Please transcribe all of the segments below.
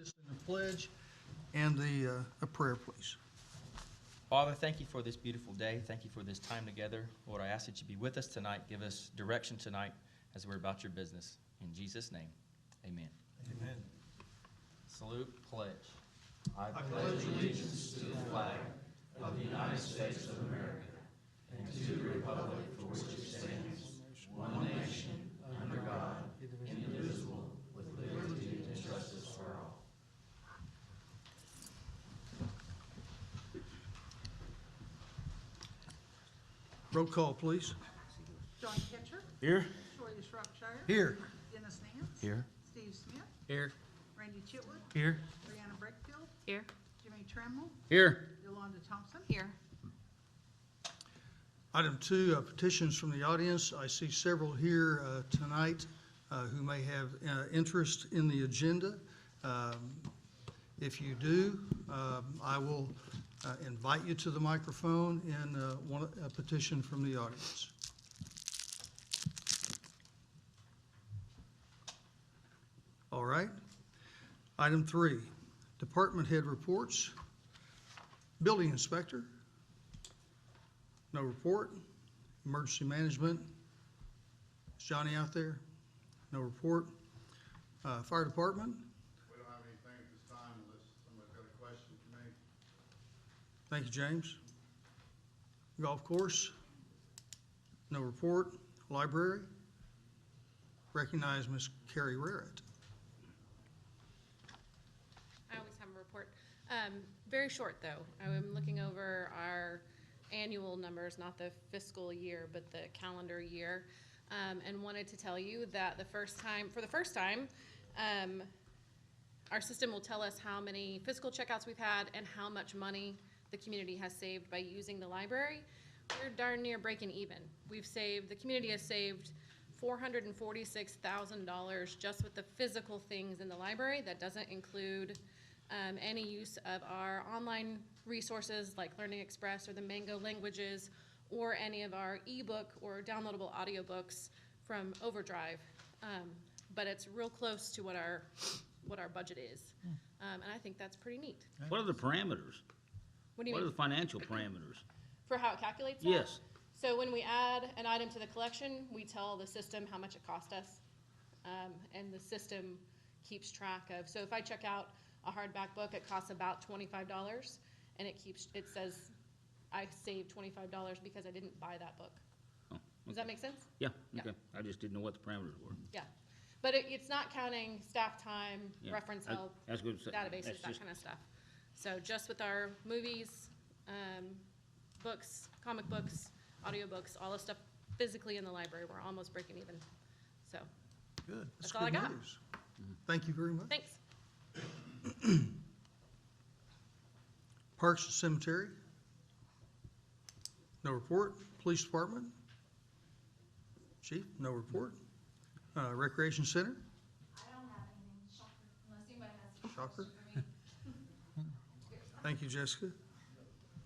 assist in the pledge and a prayer, please. Father, thank you for this beautiful day. Thank you for this time together. Lord, I ask that you be with us tonight. Give us direction tonight as we're about your business. In Jesus' name, amen. Amen. Salute, pledge. I pledge allegiance to the flag of the United States of America and to the republic for which it stands, one nation, under God, indivisible, with liberty and justice for all. Roll call, please. John Ketcher. Here. Troy Shropshire. Here. Dennis Nance. Here. Steve Smith. Here. Randy Chitwood. Here. Brianna Breckfield. Here. Jimmy Trammell. Here. Yolanda Thompson. Here. Item 2, petitions from the audience. I see several here tonight who may have interest in the agenda. If you do, I will invite you to the microphone and a petition from the audience. All right. Item 3, department head reports. Building inspector. No report. Emergency management. Is Johnny out there? No report. Fire department. We don't have anything at this time unless somebody's got a question for me. Thank you, James. Golf course. No report. Library. Recognize Miss Carrie Rarrett. I always have a report. Very short, though. I'm looking over our annual numbers, not the fiscal year, but the calendar year, and wanted to tell you that for the first time, our system will tell us how many physical checkouts we've had and how much money the community has saved by using the library. We're darn near breaking even. The community has saved $446,000 just with the physical things in the library. That doesn't include any use of our online resources like Learning Express or the Mango languages or any of our ebook or downloadable audiobooks from Overdrive. But it's real close to what our budget is. And I think that's pretty neat. What are the parameters? What do you What are mean? the financial parameters? For how it calculates that? Yes. So when we add an item to the collection, we tell the system how much it cost us. And the system keeps track of, so if I check out a hardback book, it costs about $25, and it says I saved $25 because I didn't buy that book. Oh, Does that make sense? Yeah, Yeah. okay. I just didn't know what the parameters were. Yeah. But it's not counting staff time, Yeah. reference help, That's good. databases, That's that just- kind of stuff. So just with our movies, books, comic books, audiobooks, all the stuff physically in the library, we're almost breaking even. So, Good. That's all I good got. news. Thank you very much. thanks. Parks and Cemetery. No report. Police Department. Chief, no report. Recreation Center. I don't have anything, shocker, unless anybody has a Shocker. question for me. Thank you, Jessica.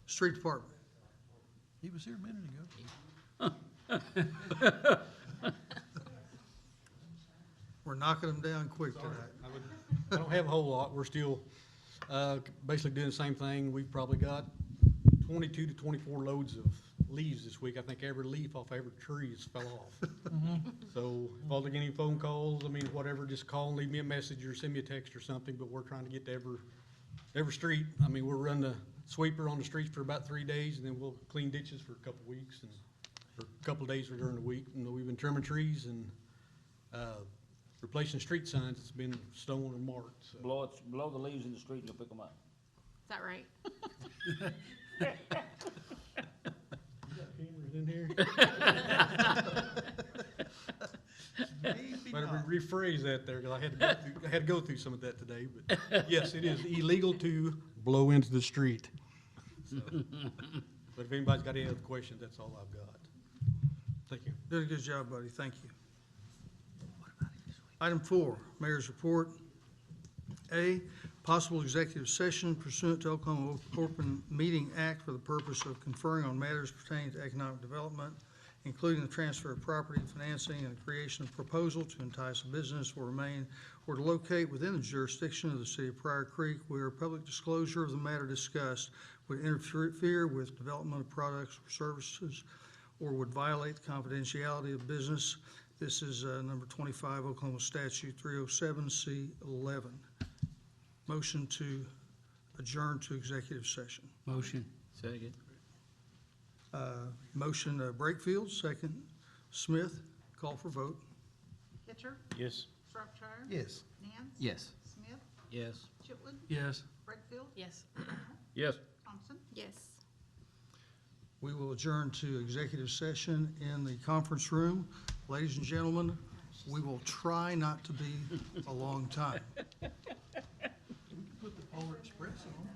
Street Department. He was here a minute ago. We're knocking them down quick tonight. I don't have a whole lot. We're still basically doing the same thing. We've probably got 22 to 24 loads of leaves this week. I think every leaf off every tree has fell off. So if I get any phone calls, whatever, just call and leave me a message or send me a text or something. But we're trying to get to every street. We'll run the sweeper on the streets for about 3 days, and then we'll clean ditches for a couple weeks and for a couple of days during the week. And we've been trimming trees and replacing street signs. It's been stone and marked. So. Blow the leaves in the street and you'll pick them up. Is that right? Cameras in here? Better rephrase that there, because I had to go through some of that today, but yes, it is illegal to blow into the street. So, but if anybody's got any other questions, that's all I've got. Thank you. Did a good job, buddy. Thank you. Item 4, Mayor's Report. A, possible executive session pursuant to Oklahoma Open Meeting Act for the purpose of conferring on matters pertaining to economic development including the transfer of property, financing, and creation of proposal to entice a business or remain or to locate within the jurisdiction of the city of Pryor Creek where public disclosure of the matter discussed would interfere with development of products or services or would violate the confidentiality of business. This is number 25 Oklahoma Statute 307C11. Motion to adjourn to executive session. Motion. Second. Motion Brakefield, second Smith. Call for vote. Hitcher, Yes. Shropshire. Yes. Nance. Yes. Smith, Yes. Chitwood, Yes. Brakefield, Yes. Yes. Thompson. Yes. We will adjourn to executive session in the conference room. Ladies and gentlemen, we will try not to be a long time. Put the Polar Express on.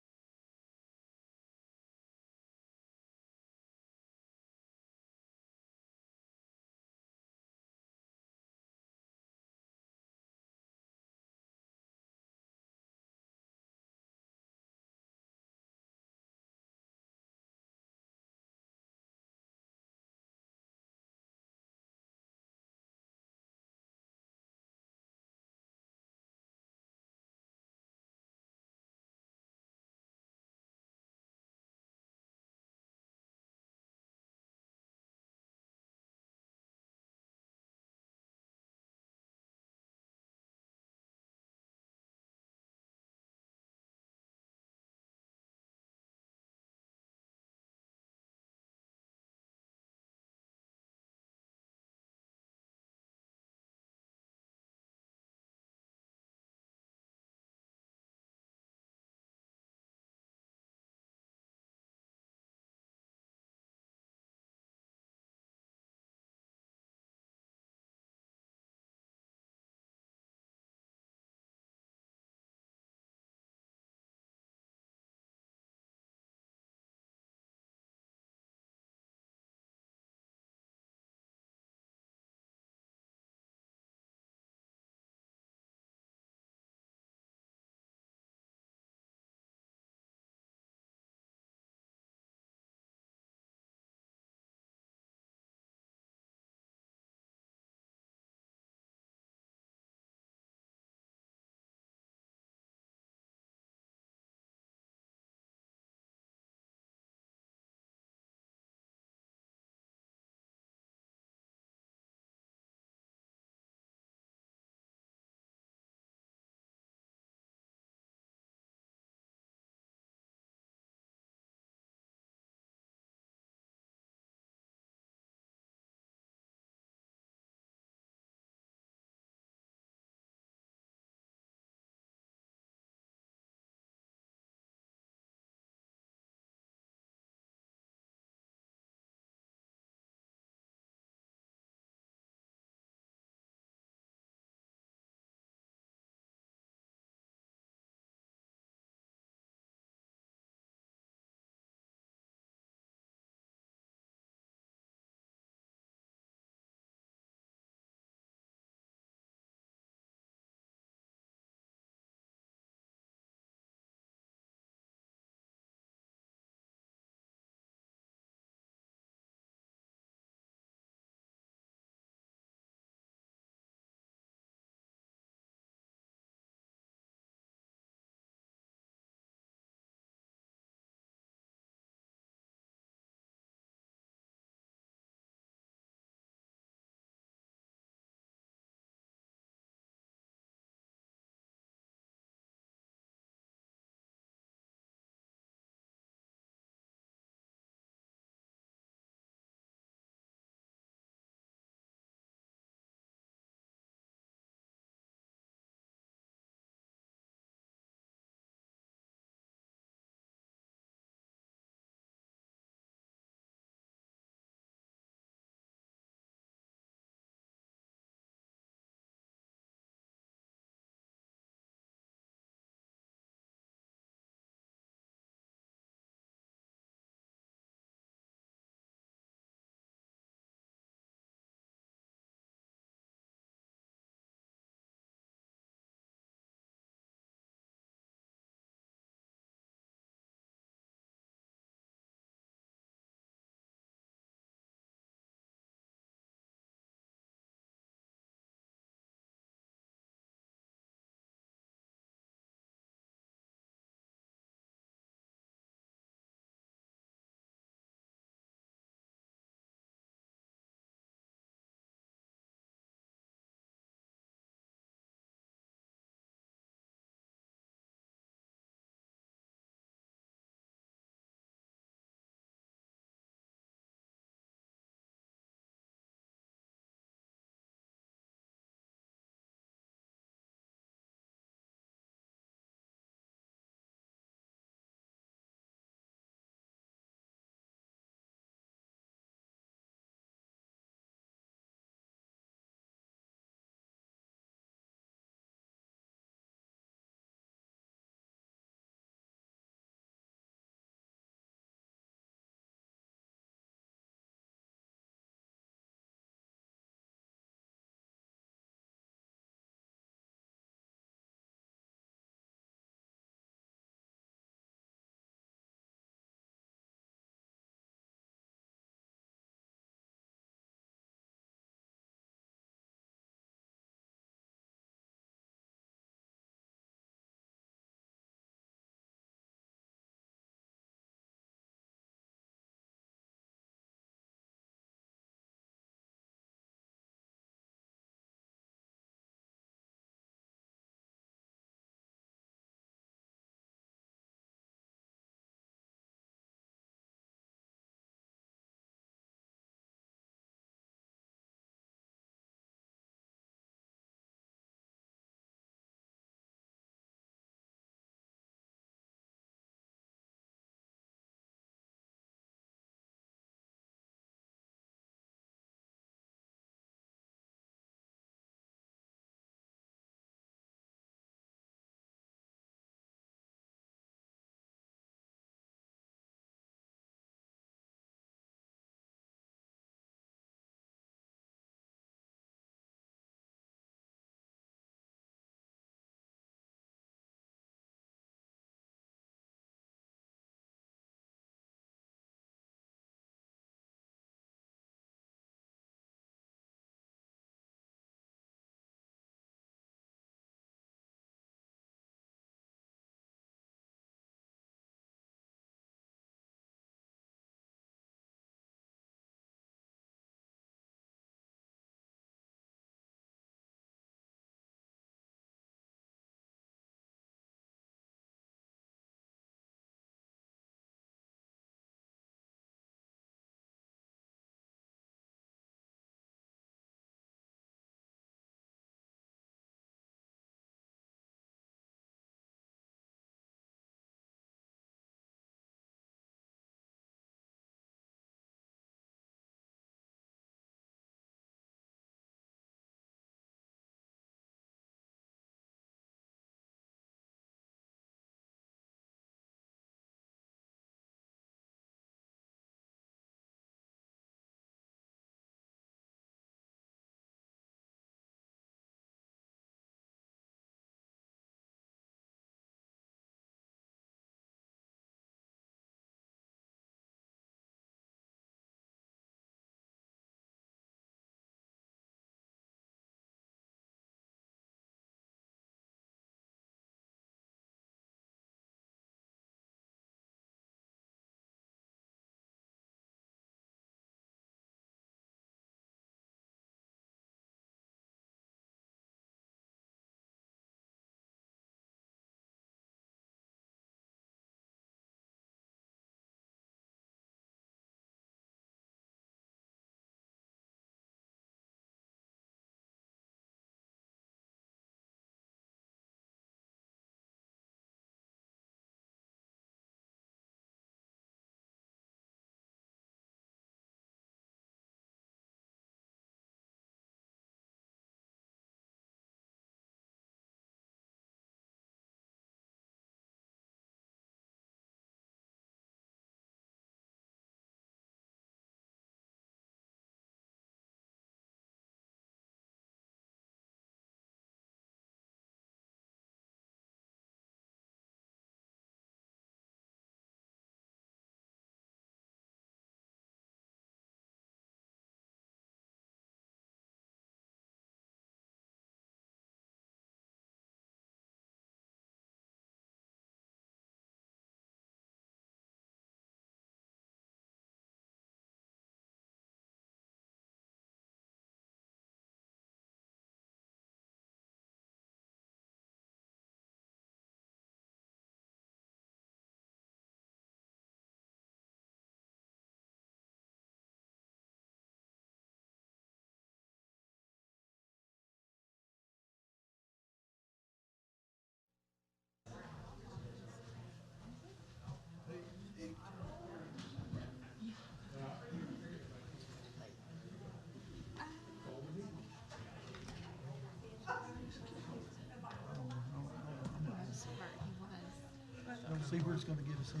see where it's gonna get us in.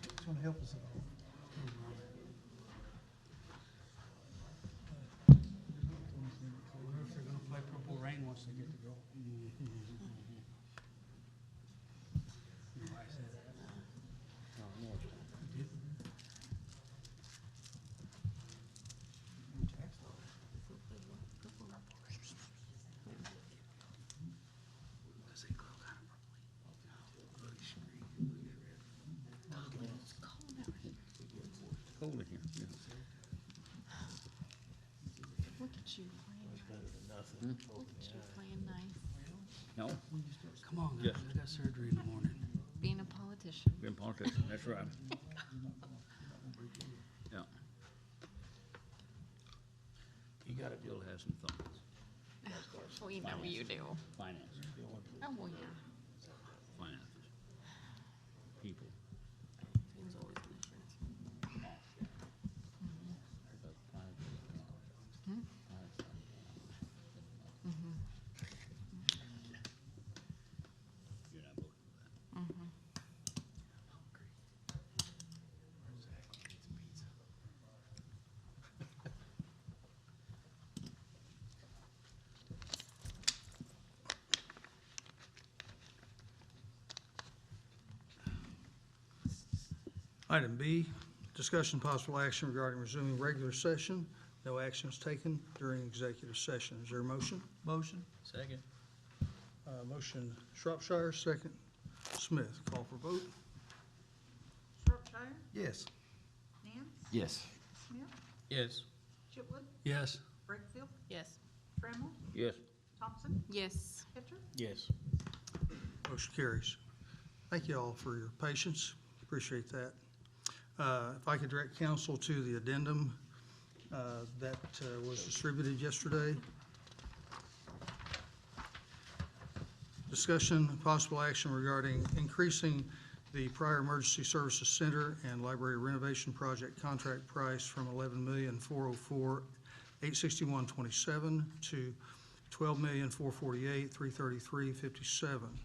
It's gonna help us at all. If they're gonna play Purple Rain once they get to go. Cold in here. Look at you playing. Look at you playing nice. No, Come on, Yes. I got surgery in the morning. Being a politician. been politician, that's right. Yeah. You gotta still have some thoughts. We know you do. Finances, Oh, well, yeah. finances, people. You're not voting for that. Item B, discussion possible action regarding resuming regular session. No action is taken during executive session. Is there a motion? Motion? Second. Motion Shropshire, second Smith. Call for vote. Shropshire, Yes. Nance, Yes. Smith, Yes. Chipwood, Yes. Breakfield, Yes. Trammell, Yes. Thompson, Yes. Hitcher. Yes. Motion carries. Thank you all for your patience. Appreciate that. If I could direct council to the addendum that was distributed yesterday. Discussion, possible action regarding increasing the Pryor Emergency Services Center and Library Renovation Project contract price from $11,404,861.27 to $12,448,333.57.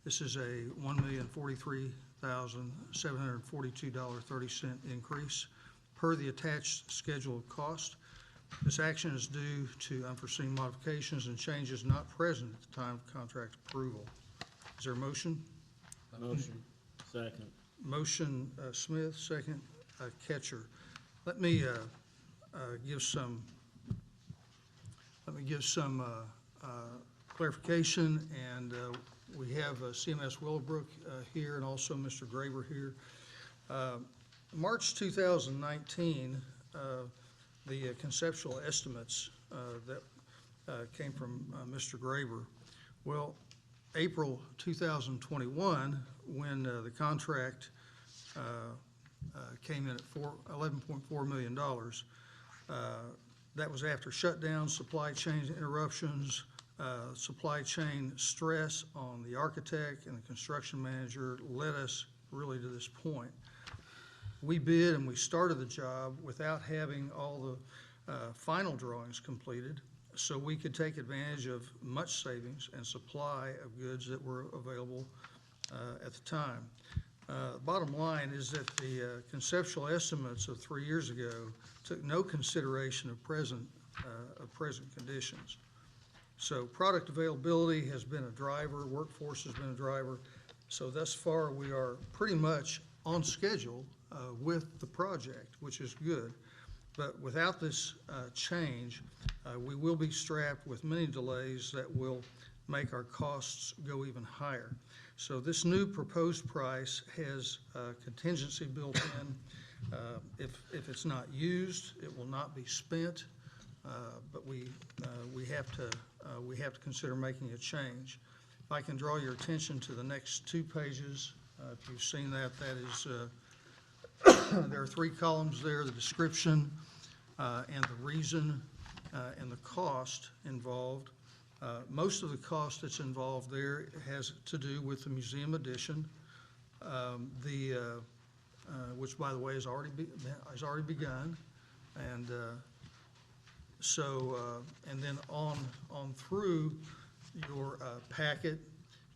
This is a $1,043,742.30 increase per the attached schedule of cost. This action is due to unforeseen modifications and changes not present at the time of contract approval. Is there a motion? Motion. Second. Motion Smith, second Ketcher. Let me give some clarification, and we have CMS Willowbrook here and also Mr. Graber here. March 2019, the conceptual estimates that came from Mr. Graber. Well, April 2021, when the contract came in at $11.4 million, that was after shutdowns, supply chain interruptions, supply chain stress on the architect and the construction manager led us really to this point. We bid and we started the job without having all the final drawings completed, so we could take advantage of much savings and supply of goods that were available at the time. Bottom line is that the conceptual estimates of 3 years ago took no consideration of present conditions. So product availability has been a driver, workforce has been a driver. So thus far, we are pretty much on schedule with the project, which is good. But without this change, we will be strapped with many delays that will make our costs go even higher. So this new proposed price has contingency built in. If it's not used, it will not be spent, but we have to consider making a change. If I can draw your attention to the next 2 pages, if you've seen that, that is, there are 3 columns there, the description and the reason and the cost involved. Most of the cost that's involved there has to do with the museum addition, which, by the way, has already begun, and and then on through your packet,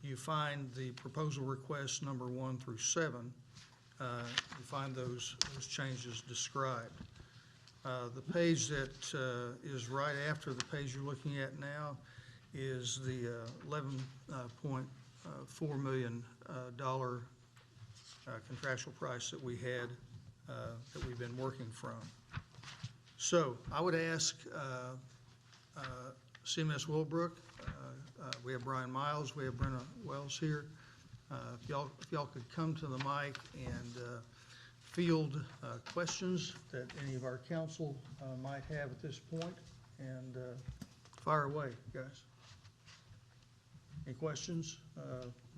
you find the proposal requests number 1 through 7. You find those changes described. The page that is right after the page you're looking at now is the $11.4 million contractual price that we had, that we've been working from. So I would ask CMS Willowbrook, we have Brian Miles, we have Brenna Wells here. If y'all could come to the mic and field questions that any of our council might have at this point, and fire away, guys. Any questions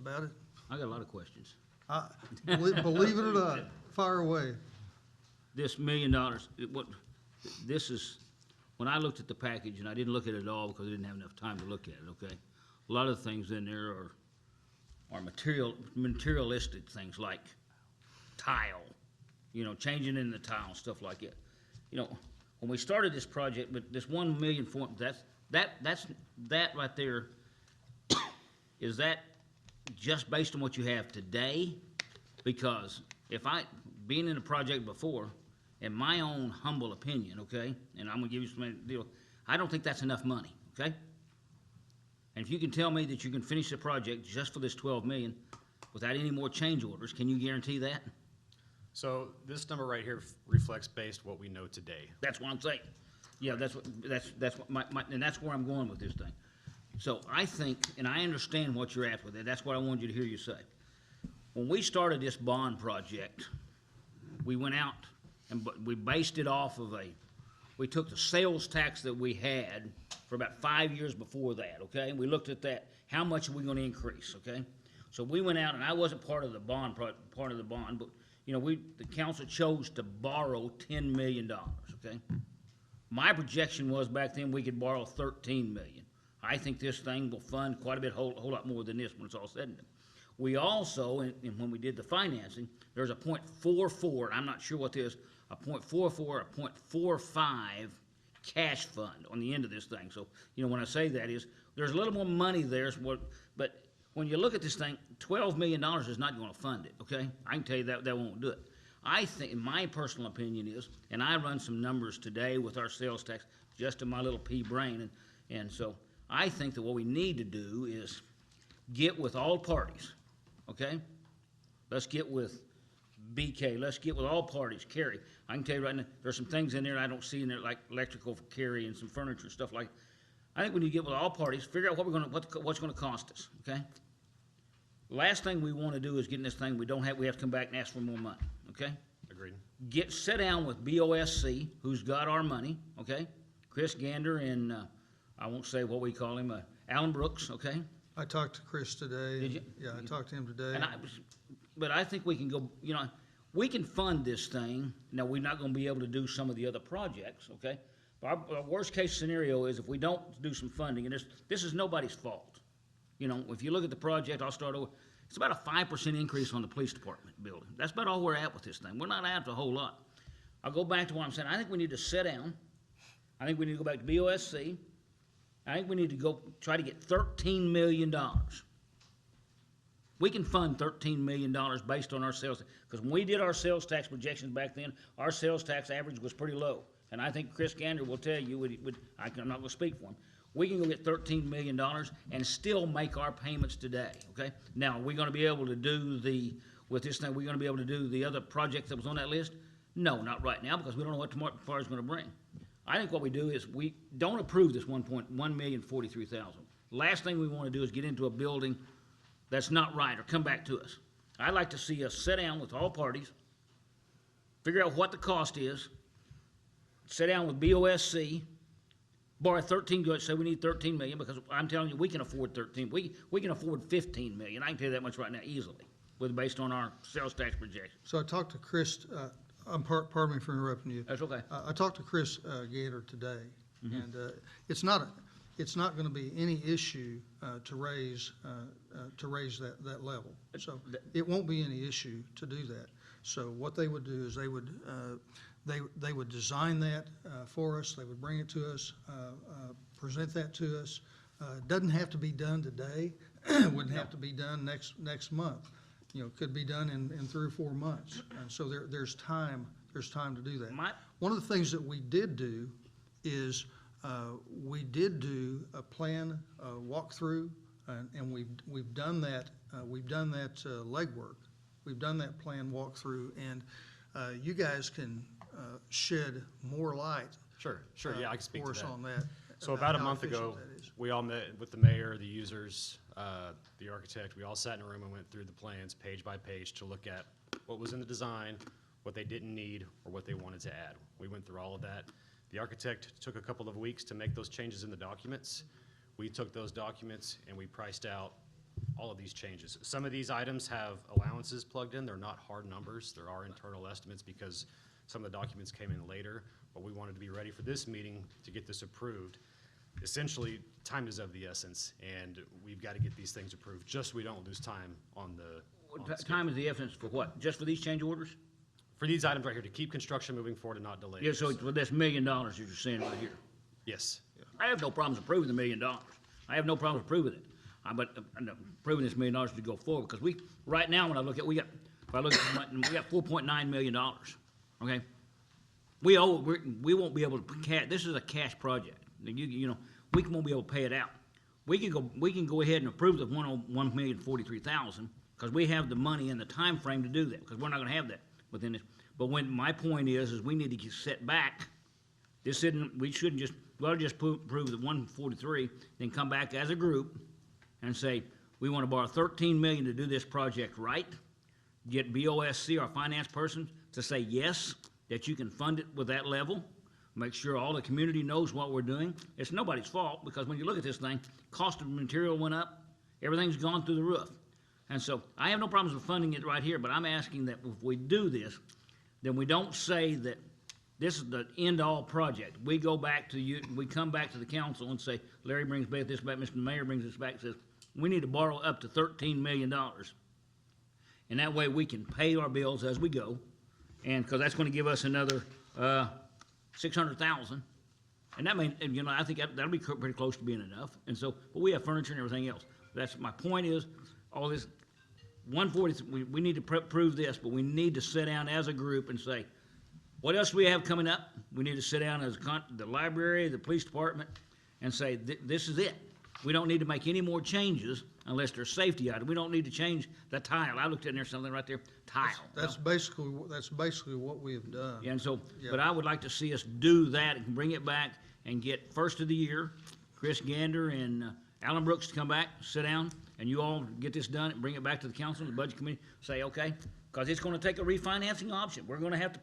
about it? I got a lot of questions. Believe it or not, fire away. This $1 million, this is, when I looked at the package, and I didn't look at it all because I didn't have enough time to look at it, okay? A lot of the things in there are materialistic things like tile, changing in the tile, stuff like that. When we started this project, but this 1 million that right there, is that just based on what you have today? Because being in a project before, in my own humble opinion, okay, and I'm gonna give you some deal, I don't think that's enough money, okay? And if you can tell me that you can finish the project just for this 12 million without any more change orders, can you guarantee that? So this number right here reflects based what we know today. That's what I'm saying. Yeah, that's what and that's where I'm going with this thing. So I think, and I understand what you're at with it, that's what I wanted you to hear you say. When we started this bond project, we went out and we based it off of we took the sales tax that we had for about 5 years before that, okay? And we looked at that, how much are we gonna increase, okay? So we went out, and I wasn't part of the bond, but the council chose to borrow $10 million, okay? My projection was back then we could borrow $13 million. I think this thing will fund quite a bit, whole lot more than this when it's all said and done. We also, and when we did the financing, there's a .44, and I'm not sure what this, a .44 or a .45 cash fund on the end of this thing. So, when I say that is, there's a little more money there, but when you look at this thing, $12 million is not gonna fund it, okay? I can tell you that won't do it. I think, my personal opinion is, and I run some numbers today with our sales tax, just in my little pea brain, and so I think that what we need to do is get with all parties, okay? Let's get with BK, let's get with all parties, Kerry. I can tell you right now, there's some things in there I don't see in there, like electrical for Kerry and some furniture and stuff like that. I think we need to get with all parties, figure out what's gonna cost us, okay? Last thing we wanna do is get in this thing, we have to come back and ask for more money, okay? Agreed. Sit down with BOSC, who's got our money, okay? Chris Gander and, I won't say what we call him, Alan Brooks, okay? I talked to Chris today. Did you? Yeah, I talked to him today. But I think we can go, we can fund this thing. Now, we're not gonna be able to do some of the other projects, okay? But our worst case scenario is if we don't do some funding, and this is nobody's fault. If you look at the project, I'll start over, it's about a 5% increase on the police department building. That's about all we're at with this thing. We're not at a whole lot. I'll go back to what I'm saying. I think we need to sit down. I think we need to go back to BOSC. I think we need to go try to get $13 million. We can fund $13 million based on our sales, because when we did our sales tax projections back then, our sales tax average was pretty low. And I think Chris Gander will tell you, I'm not gonna speak for him, we can go get $13 million and still make our payments today, okay? Now, are we gonna be able to do with this thing, we're gonna be able to do the other project that was on that list? No, not right now, because we don't know what tomorrow is gonna bring. I think what we do is we don't approve this $1,143,000. Last thing we wanna do is get into a building that's not right or come back to us. I'd like to see us sit down with all parties, figure out what the cost is, sit down with BOSC, borrow 13, say we need 13 million, because I'm telling you, we can afford 13. We can afford 15 million. I can tell you that much right now easily, based on our sales tax projections. So I talked to Chris, pardon me for interrupting you. That's okay. I talked to Chris Gander today, and it's not gonna be any issue to raise that level. So it won't be any issue to do that. So what they would do is they would design that for us, they would bring it to us, present that to us. It doesn't have to be done today. wouldn't have to be done next month. You know, could be done in 3 or 4 months. And so there's time to do that. One of the things that we did do is, we did do a plan, walkthrough, and we've done that legwork. We've done that plan walkthrough, and you guys can shed more light Sure, yeah, I can speak for to us that. on that. So about a how month efficient ago, that is. we all met with the mayor, the users, the architect. We all sat in a room and went through the plans page by page to look at what was in the design, what they didn't need, or what they wanted to add. We went through all of that. The architect took a couple of weeks to make those changes in the documents. We took those documents and we priced out all of these changes. Some of these items have allowances plugged in. They're not hard numbers. There are internal estimates because some of the documents came in later, but we wanted to be ready for this meeting to get this approved. Essentially, time is of the essence, and we've got to get these things approved, just so we don't lose time on the Time is the essence for what? Just for these change orders? For these items right here, to keep construction moving forward and not delay. Yeah, so for this $1 million that you're saying right here. Yes. I have no problems approving the $1 million. I have no problems approving it. But approving this $1 million to go forward, because right now, when I look at, we got $4.9 million, okay? We won't be able to, this is a cash project. You know, we won't be able to pay it out. We can go ahead and approve the $1,043,000, because we have the money and the time frame to do that, because we're not gonna have that within this. But my point is we need to get set back. We shouldn't just, we ought to just approve the 143, then come back as a group and say, we want to borrow $13 million to do this project right. Get BOSC, our finance person, to say yes, that you can fund it with that level. Make sure all the community knows what we're doing. It's nobody's fault, because when you look at this thing, cost of material went up, everything's gone through the roof. And so I have no problems with funding it right here, but I'm asking that if we do this, then we don't say that this is the end-all project. We go back to you, we come back to the council and say, Larry brings back this back, Mr. Mayor brings this back, and says, we need to borrow up to $13 million. And that way we can pay our bills as we go, and, because that's gonna give us another, $600,000. And that may, you know, I think that'll be pretty close to being enough. And so, but we have furniture and everything else. That's, my point is, all this, 140, we need to prove this, but we need to sit down as a group and say, what else do we have coming up? We need to sit down as the library, the police department, and say, this is it. We don't need to make any more changes unless there's safety items. We don't need to change the tile. I looked in there, something right there, tile. That's basically what we have done. And so, Yeah. but I would like to see us do that and bring it back and get first of the year, Chris Gander and Alan Brooks to come back, sit down, and you all get this done and bring it back to the council and the budget committee, say, okay, because it's gonna take a refinancing option. You're gonna have to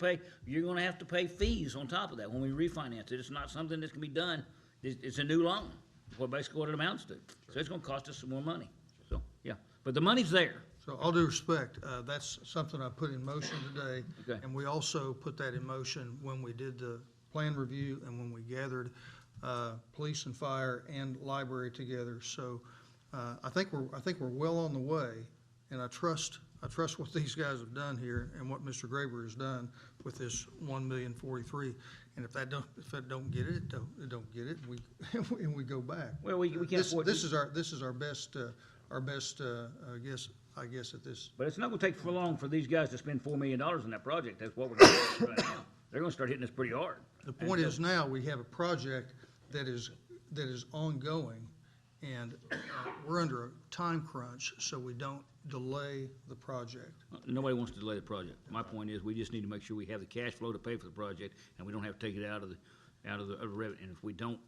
pay fees on top of that when we refinance it. It's not something that can be done. It's a new loan, basically what it amounts to. So it's gonna cost us some more money. So, yeah, but the money's there. So all due respect, that's something I put in motion today. Okay. And we also put that in motion when we did the plan review and when we gathered police and fire and library together. So I think we're well on the way, and I trust what these guys have done here and what Mr. Graber has done with this $1,043,000. And if that don't get it, it don't get it, and we go back. Well, we can't afford. This is our best, I guess at this. But it's not gonna take for long for these guys to spend $4 million on that project. That's what we're gonna do right now. They're gonna start hitting us pretty hard. The point is now we have a project that is ongoing, and we're under a time crunch, so we don't delay the project. Nobody wants to delay the project. My point is, we just need to make sure we have the cash flow to pay for the project, and we don't have to take it out of the revenue. And if we don't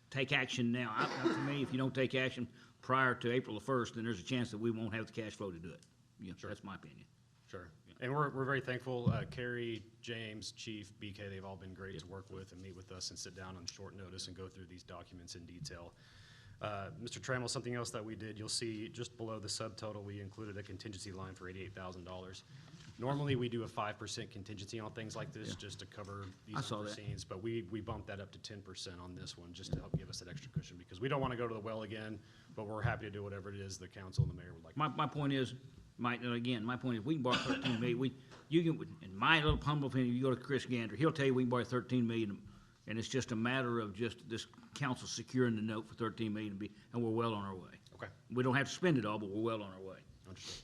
take action now, to me, if you don't take action prior to April the 1st, then there's a chance that we won't have the cash flow to do it. Yeah, Sure. That's my opinion. Sure. And we're very thankful. Carrie, James, Chief, BK, they've all been great to work with and meet with us and sit down on short notice and go through these documents in detail. Mr. Trammell, something else that we did, you'll see just below the subtotal, we included a contingency line for $88,000. Normally, we do a 5% contingency on things like this, just to cover these I saw that. unforeseens, but we bumped that up to 10% on this one, just to help give us that extra cushion, because we don't want to go to the well again, but we're happy to do whatever it is the council and the mayor would like. My point is, my point is, we can borrow $13 million. You can, in my little humble opinion, you go to Chris Gander, he'll tell you we can borrow $13 million, and it's just a matter of just this council securing the note for $13 million and we're well on our way. Okay. We don't have to spend it all, but we're well on our way. Understood.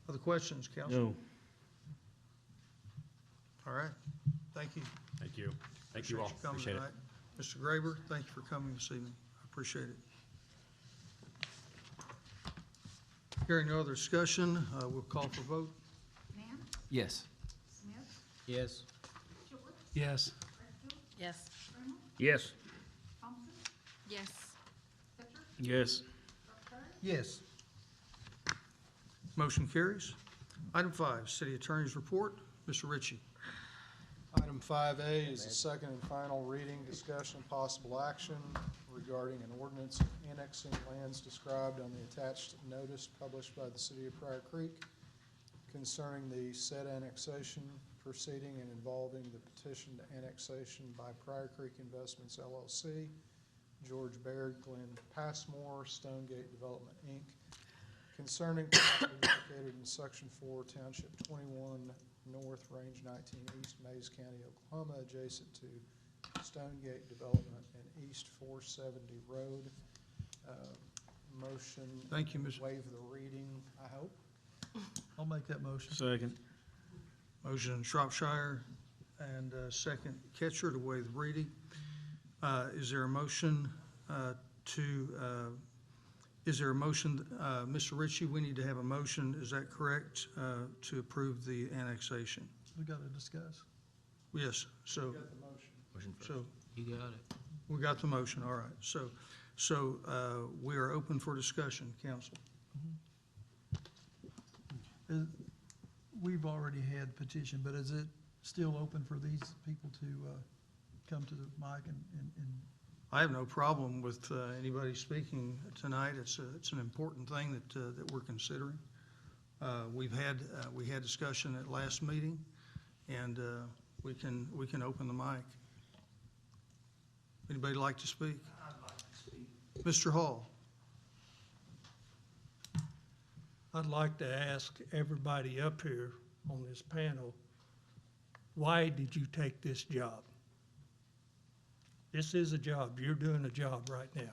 Other questions, council? All right, thank you. Thank you. Thank you all. Appreciate Appreciate you it. coming tonight. Mr. Graber, thank you for coming this evening. I appreciate it. Hearing no other discussion, we'll call for vote. Nan, Yes. Smith, Yes. Chipwood, Yes. Redfield, Yes. Brenham, Yes. Thompson, Yes. Petter, Yes. Pryor, Yes. Motion carries. Item 5, City Attorney's Report. Mr. Ritchie. Item 5A is the second and final reading, discussion, and possible action regarding an ordinance annexing lands described on the attached notice published by the City of Pryor Creek concerning the said annexation proceeding and involving the petition to annexation by Pryor Creek Investments LLC, George Baird, Glenn Passmore, Stonegate Development, Inc., concerning property located in Section 4, Township 21, North, Range 19, East Mays County, Oklahoma, adjacent to Stonegate Development and East 470 Road. Motion. Thank you, Mr. Waive the reading, I hope. I'll make that motion. Second. Motion Shropshire and second Ketcher to waive the reading. Is there a motion Mr. Ritchie, we need to have a motion, is that correct, to approve the annexation? We got to discuss. Yes, so, Got the motion. so, You got it. we got the motion, all right. So we are open for discussion, council. We've already had petition, but is it still open for these people to come to the mic and I have no problem with anybody speaking tonight. It's an important thing that we're considering. We had discussion at last meeting, and we can open the mic. Anybody like to speak? I'd like to speak. Mr. Hall. I'd like to ask everybody up here on this panel, why did you take this job? This is a job. You're doing a job right now.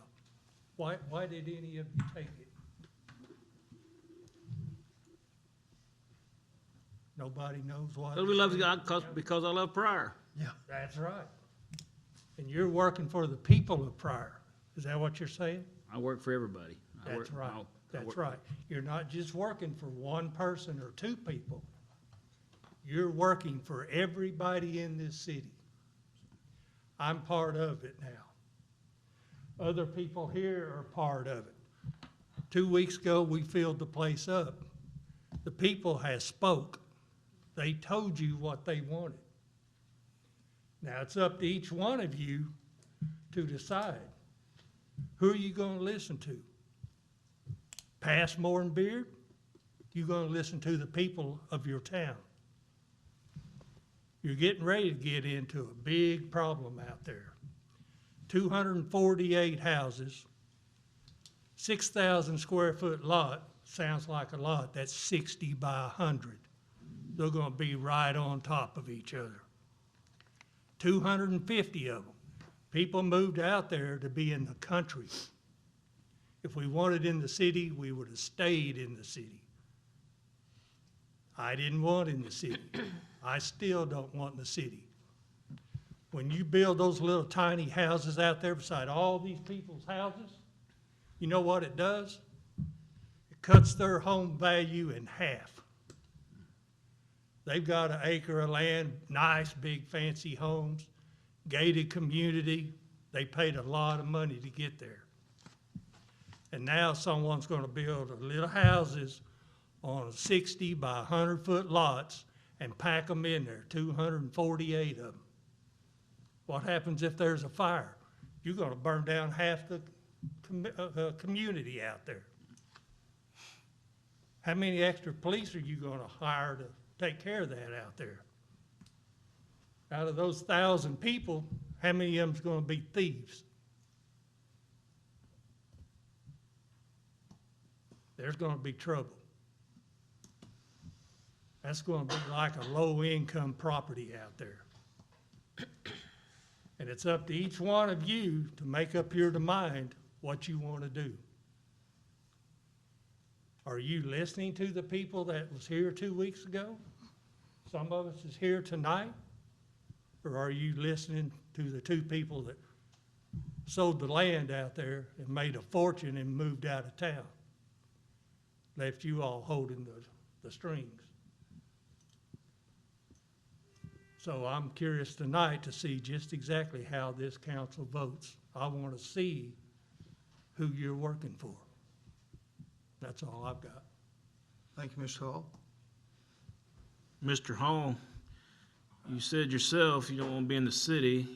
Why did any of you take it? Nobody knows why. Because we love God, because I love Pryor. Yeah. That's right. And you're working for the people of Pryor. Is that what you're saying? I work for everybody. That's right. That's right. You're not just working for one person or two people. You're working for everybody in this city. I'm part of it now. Other people here are part of it. 2 weeks ago, we filled the place up. The people has spoke. They told you what they wanted. Now, it's up to each one of you to decide. Who are you going to listen to? Passmore and Beard? You're going to listen to the people of your town. You're getting ready to get into a big problem out there. 248 houses, 6,000 square foot lot, sounds like a lot, that's 60 by 100. They're gonna be right on top of each other. 250 of them. People moved out there to be in the country. If we wanted in the city, we would have stayed in the city. I didn't want in the city. I still don't want in the city. When you build those little tiny houses out there beside all these people's houses, you know what it does? It cuts their home value in half. They've got an acre of land, nice, big, fancy homes, gated community. They paid a lot of money to get there. And now someone's gonna build little houses on 60 by 100 foot lots and pack them in there, 248 of them. What happens if there's a fire? You're gonna burn down half the community out there. How many extra police are you gonna hire to take care of that out there? Out of those 1,000 people, how many of them's gonna be thieves? There's gonna be trouble. That's gonna be like a low-income property out there. And it's up to each one of you to make up your mind what you wanna do. Are you listening to the people that was here 2 weeks ago? Some of us is here tonight? Or are you listening to the two people that sold the land out there and made a fortune and moved out of town? Left you all holding the strings. So I'm curious tonight to see just exactly how this council votes. I want to see who you're working for. That's all I've got. Thank you, Mr. Hall. Mr. Hall, you said yourself you don't want to be in the city,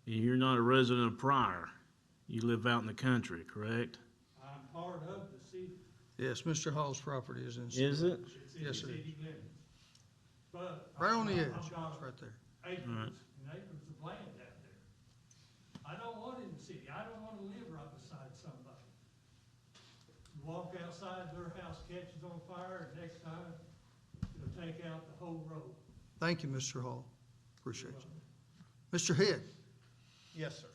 and you're not a resident of Pryor. You live out in the country, correct? I'm part of the city. Yes, Mr. Hall's property is in. Is it? It's in Yes, the it is. city limits. But Right on the edge, I've got it's right there. acres Right. and acres of land out there. I don't want it in the city. I don't want to live right beside somebody. You walk outside, their house catches on fire, and next time, it'll take out the whole road. Thank you, Mr. Hall. Appreciate you. Mr. Head? Yes, sir.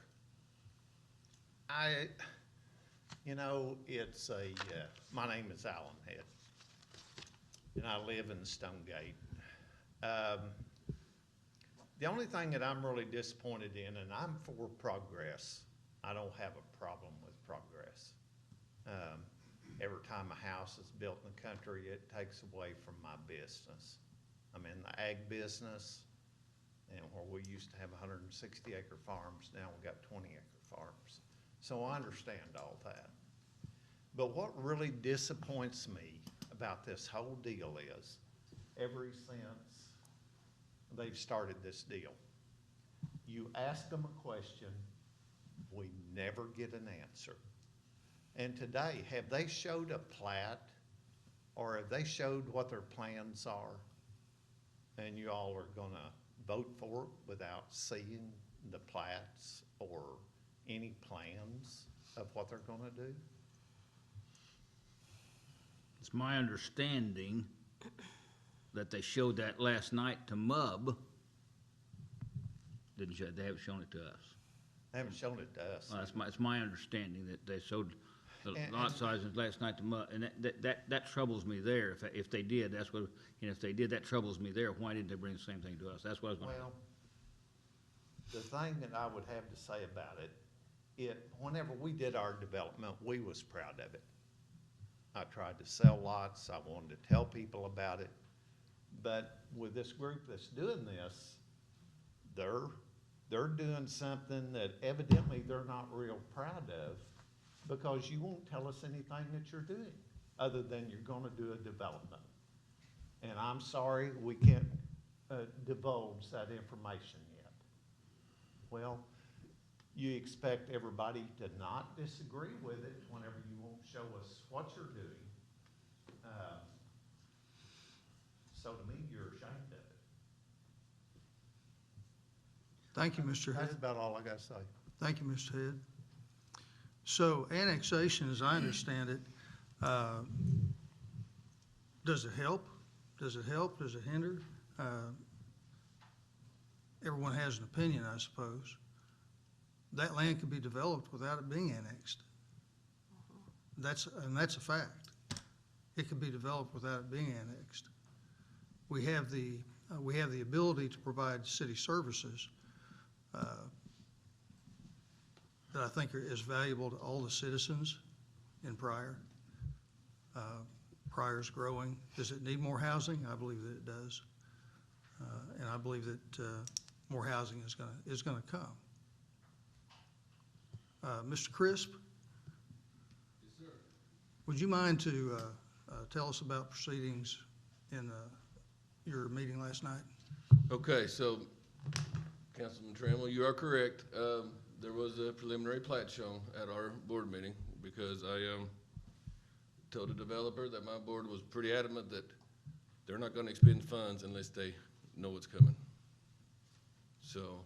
It's my name is Alan Head, and I live in Stonegate. The only thing that I'm really disappointed in, and I'm for progress, I don't have a problem with progress. Every time a house is built in the country, it takes away from my business. I'm in the ag business, and where we used to have 160-acre farms, now we've got 20-acre farms. So I understand all that. But what really disappoints me about this whole deal is, ever since they've started this deal, you ask them a question, we never get an answer. And today, have they showed a plat, or have they showed what their plans are? And you all are gonna vote for it without seeing the plats or any plans of what they're gonna do? It's my understanding that they showed that last night to MUB. Didn't show, they haven't shown it to us. They haven't shown it to us. It's my understanding that they showed the And- lot sizes last night to MUB, and that troubles me there. If they did, that's what, if they did, that troubles me there. Why didn't they bring the same thing to us? That's what I was gonna. Well, the thing that I would have to say about it, whenever we did our development, we was proud of it. I tried to sell lots, I wanted to tell people about it, but with this group that's doing this, they're doing something that evidently they're not real proud of, because you won't tell us anything that you're doing, other than you're gonna do a development. And I'm sorry, we can't divulge that information yet. Well, you expect everybody to not disagree with it whenever you won't show us what you're doing. So to me, you're ashamed of it. Thank you, Mr. That's Head. about all I gotta say. Thank you, Mr. Head. So annexation, as I understand it, does it help? Does it help? Does it hinder? Everyone has an opinion, I suppose. That land could be developed without it being annexed. That's a fact. It could be developed without it being annexed. We have the ability to provide city services that I think is valuable to all the citizens in Pryor. Pryor's growing. Does it need more housing? I believe that it does. And I believe that more housing is gonna come. Mr. Crisp? Yes, sir. Would you mind to tell us about proceedings in your meeting last night? Okay, so, Councilman Trammell, you are correct. There was a preliminary plat shown at our board meeting, because I told the developer that my board was pretty adamant that they're not gonna expend funds unless they know what's coming. So,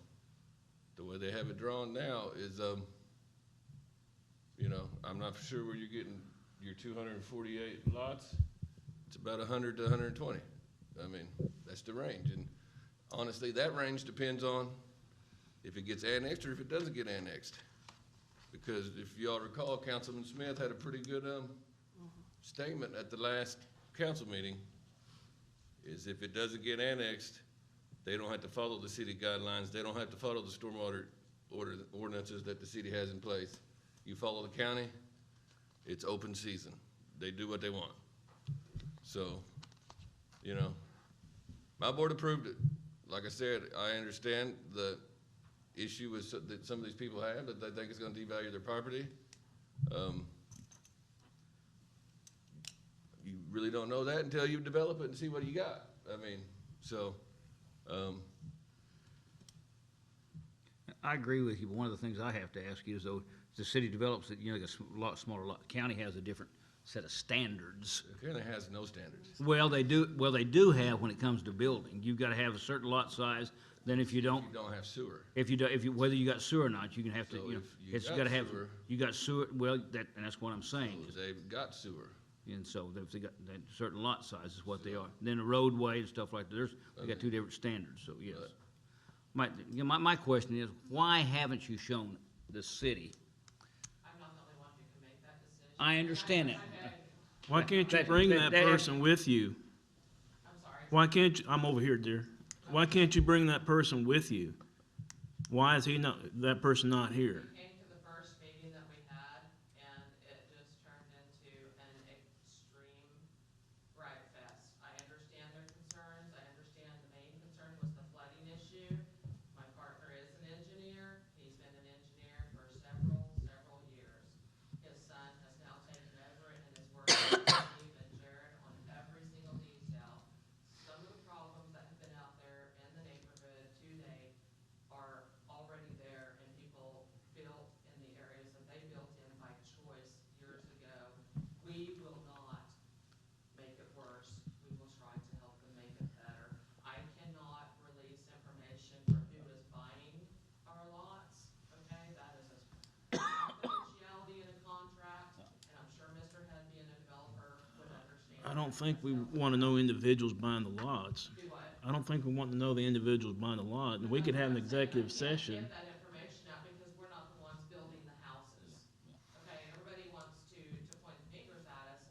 the way they have it drawn now is, I'm not sure where you're getting your 248 lots. It's about 100 to 120. I mean, that's the range. And honestly, that range depends on if it gets annexed or if it doesn't get annexed. Because if y'all recall, Councilman Smith had a pretty good statement at the last council meeting is if it doesn't get annexed, they don't have to follow the city guidelines, they don't have to follow the stormwater ordinances that the city has in place. You follow the county, it's open season. They do what they want. So, you know, my board approved it. Like I said, I understand the issue that some of these people have, that they think it's gonna devalue their property. You really don't know that until you develop it and see what you got. I mean, so, I agree with you, but one of the things I have to ask you is though, the city develops it, you know, it's a lot smaller lot. County has a different set of standards. the county has no standards. Well, they do have when it comes to building. You've gotta have a certain lot size, then if you don't, You don't have sewer. whether you got sewer or not, you can have to, So you know, if you it's got gotta have, sewer- you got sewer, well, and that's what I'm saying. So they've got sewer. And so if they got that certain lot size is what they are. Then the roadway and stuff like that, we got two different standards, so yes. My question is, why haven't you shown the city? I'm not the only one who can make that decision. I understand that. Why can't you bring that person with you? I'm sorry. Why can't you, I'm over here, dear. Why can't you bring that person with you? Why is that person not here? We came to the first meeting that we had, and it just turned into an extreme riot fest. I understand their concerns. I understand the main concern was the flooding issue. My partner is an engineer. He's been an engineer for several years. His son has now taken over it and is working with Steve and Jared on every single detail. Some of the problems that have been out there in the neighborhood to date are already there, and people built in the areas that they built in by choice years ago. We will not make it worse. We will try to help them make it better. I cannot release information for who is buying our lots, okay? That is a confidentiality in a contract, and I'm sure Mr. Head, being a developer, would understand. I don't think we want to know individuals buying the lots. Do what? I don't think we want to know the individuals buying the lot. And we could have an executive session. Get that information out because we're not the ones building the houses. Okay, everybody wants to point fingers at us.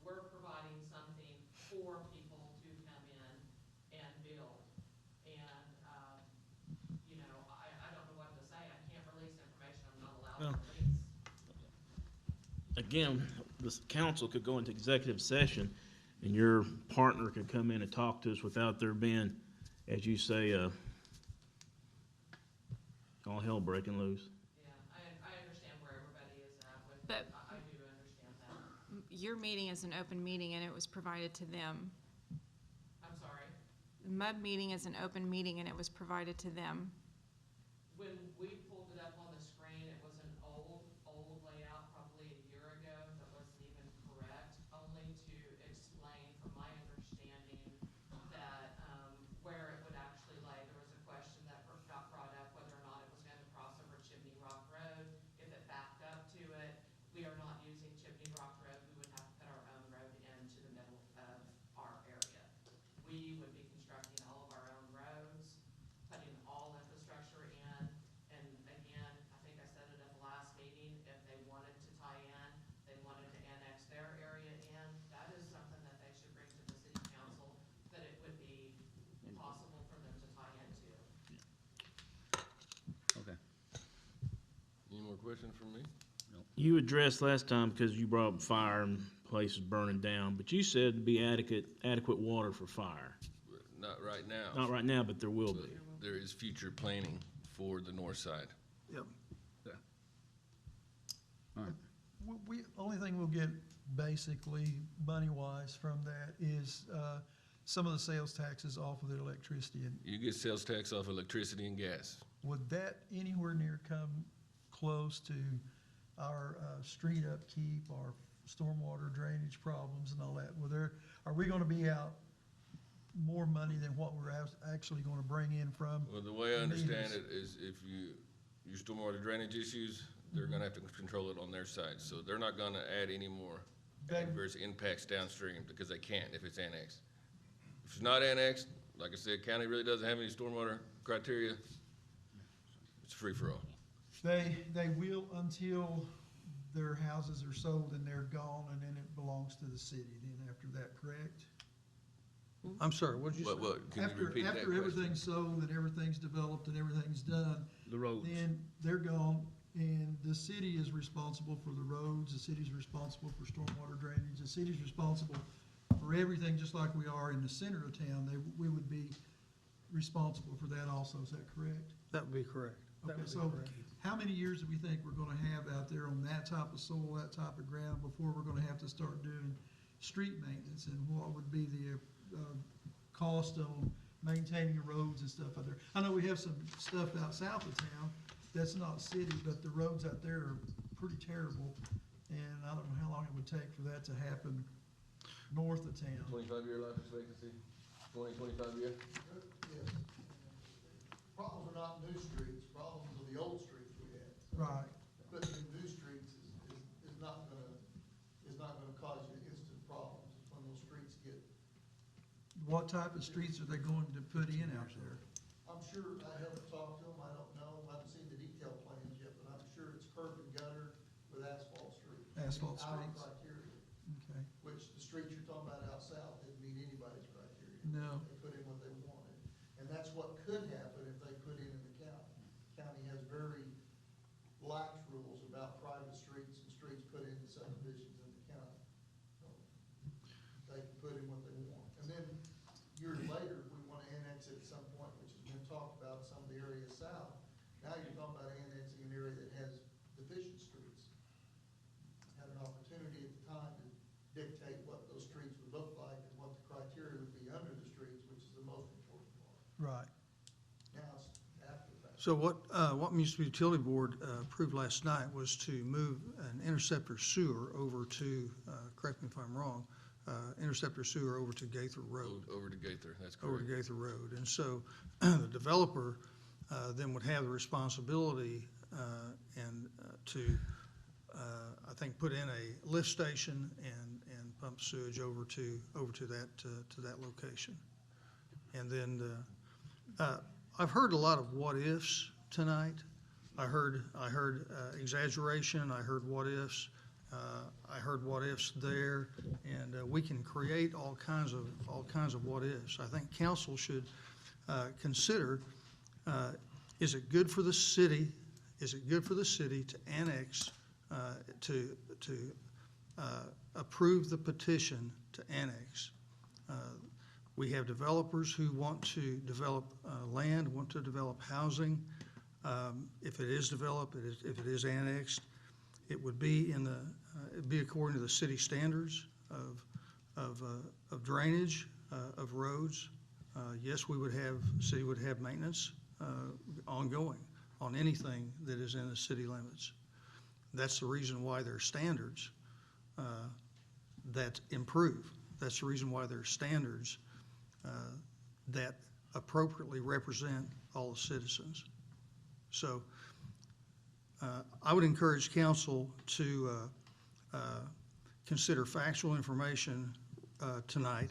We're providing something for people to come in and build. And, you know, I don't know what to say. I can't release information I'm not allowed to release. Again, this council could go into executive session and your partner could come in and talk to us without there being, as you say, all hell breaking loose. Yeah, I understand where everybody is at with, But- I do understand that. Your meeting is an open meeting and it was provided to them. I'm sorry. The MUB meeting is an open meeting and it was provided to them. When we pulled it up on the screen, it was an old layout, probably a year ago, that wasn't even correct, only to explain, from my understanding, that, where it would actually lay. There was a question that got brought up, whether or not it was gonna cross over Chimney Rock Road, if it backed up to it. We are not using Chimney Rock Road, we would have to put our own road into the middle of our area. We would be constructing all of our own roads, putting all infrastructure in, and again, I think I said it at the last meeting, if they wanted to tie in, they wanted to annex their area in, that is something that they should bring to the city council, that it would be possible for them to tie into. Okay. Any more questions from me? You addressed last time because you brought up fire and places burning down, but you said to be adequate water for fire. Not right now. Not right now, but there will be. There is future planning for the north side. Yep. All right. Only thing we'll get basically money-wise from that is, some of the sales taxes off of the electricity. And You get sales tax off electricity and gas. would that anywhere near come close to our, street upkeep, our stormwater drainage problems and all that? Are we gonna be out more money than what we're actually gonna bring in from? Well, the way I understand meters? it is if your stormwater drainage issues, they're gonna have to control it on their side. So they're not gonna add any more adverse impacts downstream because they can't if it's annexed. If it's not annexed, like I said, county really doesn't have any stormwater criteria. It's free for all. They will until their houses are sold and they're gone, and then it belongs to the city then after that, correct? I'm sorry, what did you say? What, can you repeat that After question? everything's sold and everything's developed and everything's done, The roads. then they're gone, and the city is responsible for the roads, the city's responsible for stormwater drainage, the city's responsible for everything, just like we are in the center of town. We would be responsible for that also, is that correct? That would be correct. That Okay, would be so correct. how many years do we think we're gonna have out there on that type of soil, that type of ground, before we're gonna have to start doing street maintenance? And what would be the, cost on maintaining the roads and stuff out there? I know we have some stuff out south of town that's not city, but the roads out there are pretty terrible. And I don't know how long it would take for that to happen north of town. 25-year life expectancy, 25 year? Yes. Problems are not new streets, problems are the old streets we had. Right. Putting in new streets is not gonna cause you instant problems. It's when those streets get, What type of streets are they going to put in out there? I'm sure, I haven't talked to them, I don't know, I haven't seen the detailed plans yet, but I'm sure it's curb and gutter with asphalt streets. Asphalt Our streets? criteria, Okay. which the streets you're talking about out south didn't meet anybody's criteria. No. They put in what they wanted, and that's what could happen if they put in the county. County has very lax rules about private streets and streets put into subdivisions in the county. So they can put in what they want, and then years later, if we want to annex it at some point, which has been talked about in some of the areas south, now you're talking about annexing an area that has deficient streets. Had an opportunity at the time to dictate what those streets would look like and what the criteria would be under the streets, which is the most important part. Right. Now it's after the fact. So what Municipal Utility Board approved last night was to move an interceptor sewer over to, correct me if I'm wrong, interceptor sewer over to Gaither Road. Over to Gaither, that's Over to correct. Gaither Road. And so the developer then would have the responsibility to, I think, put in a lift station and pump sewage over to that location. And then I've heard a lot of what ifs tonight. I heard exaggeration. I heard what ifs. I heard what ifs there, and we can create all kinds of what ifs. I think council should consider: is it good for the city? Is it good for the city to annex, to approve the petition to annex? We have developers who want to develop land, want to develop housing. If it is developed, if it is annexed, it would be it'd be according to the city standards of drainage, of roads. Yes, city would have maintenance ongoing on anything that is in the city limits. That's the reason why there are standards that improve. That's the reason why there are standards that appropriately represent all the citizens. So I would encourage council to consider factual information tonight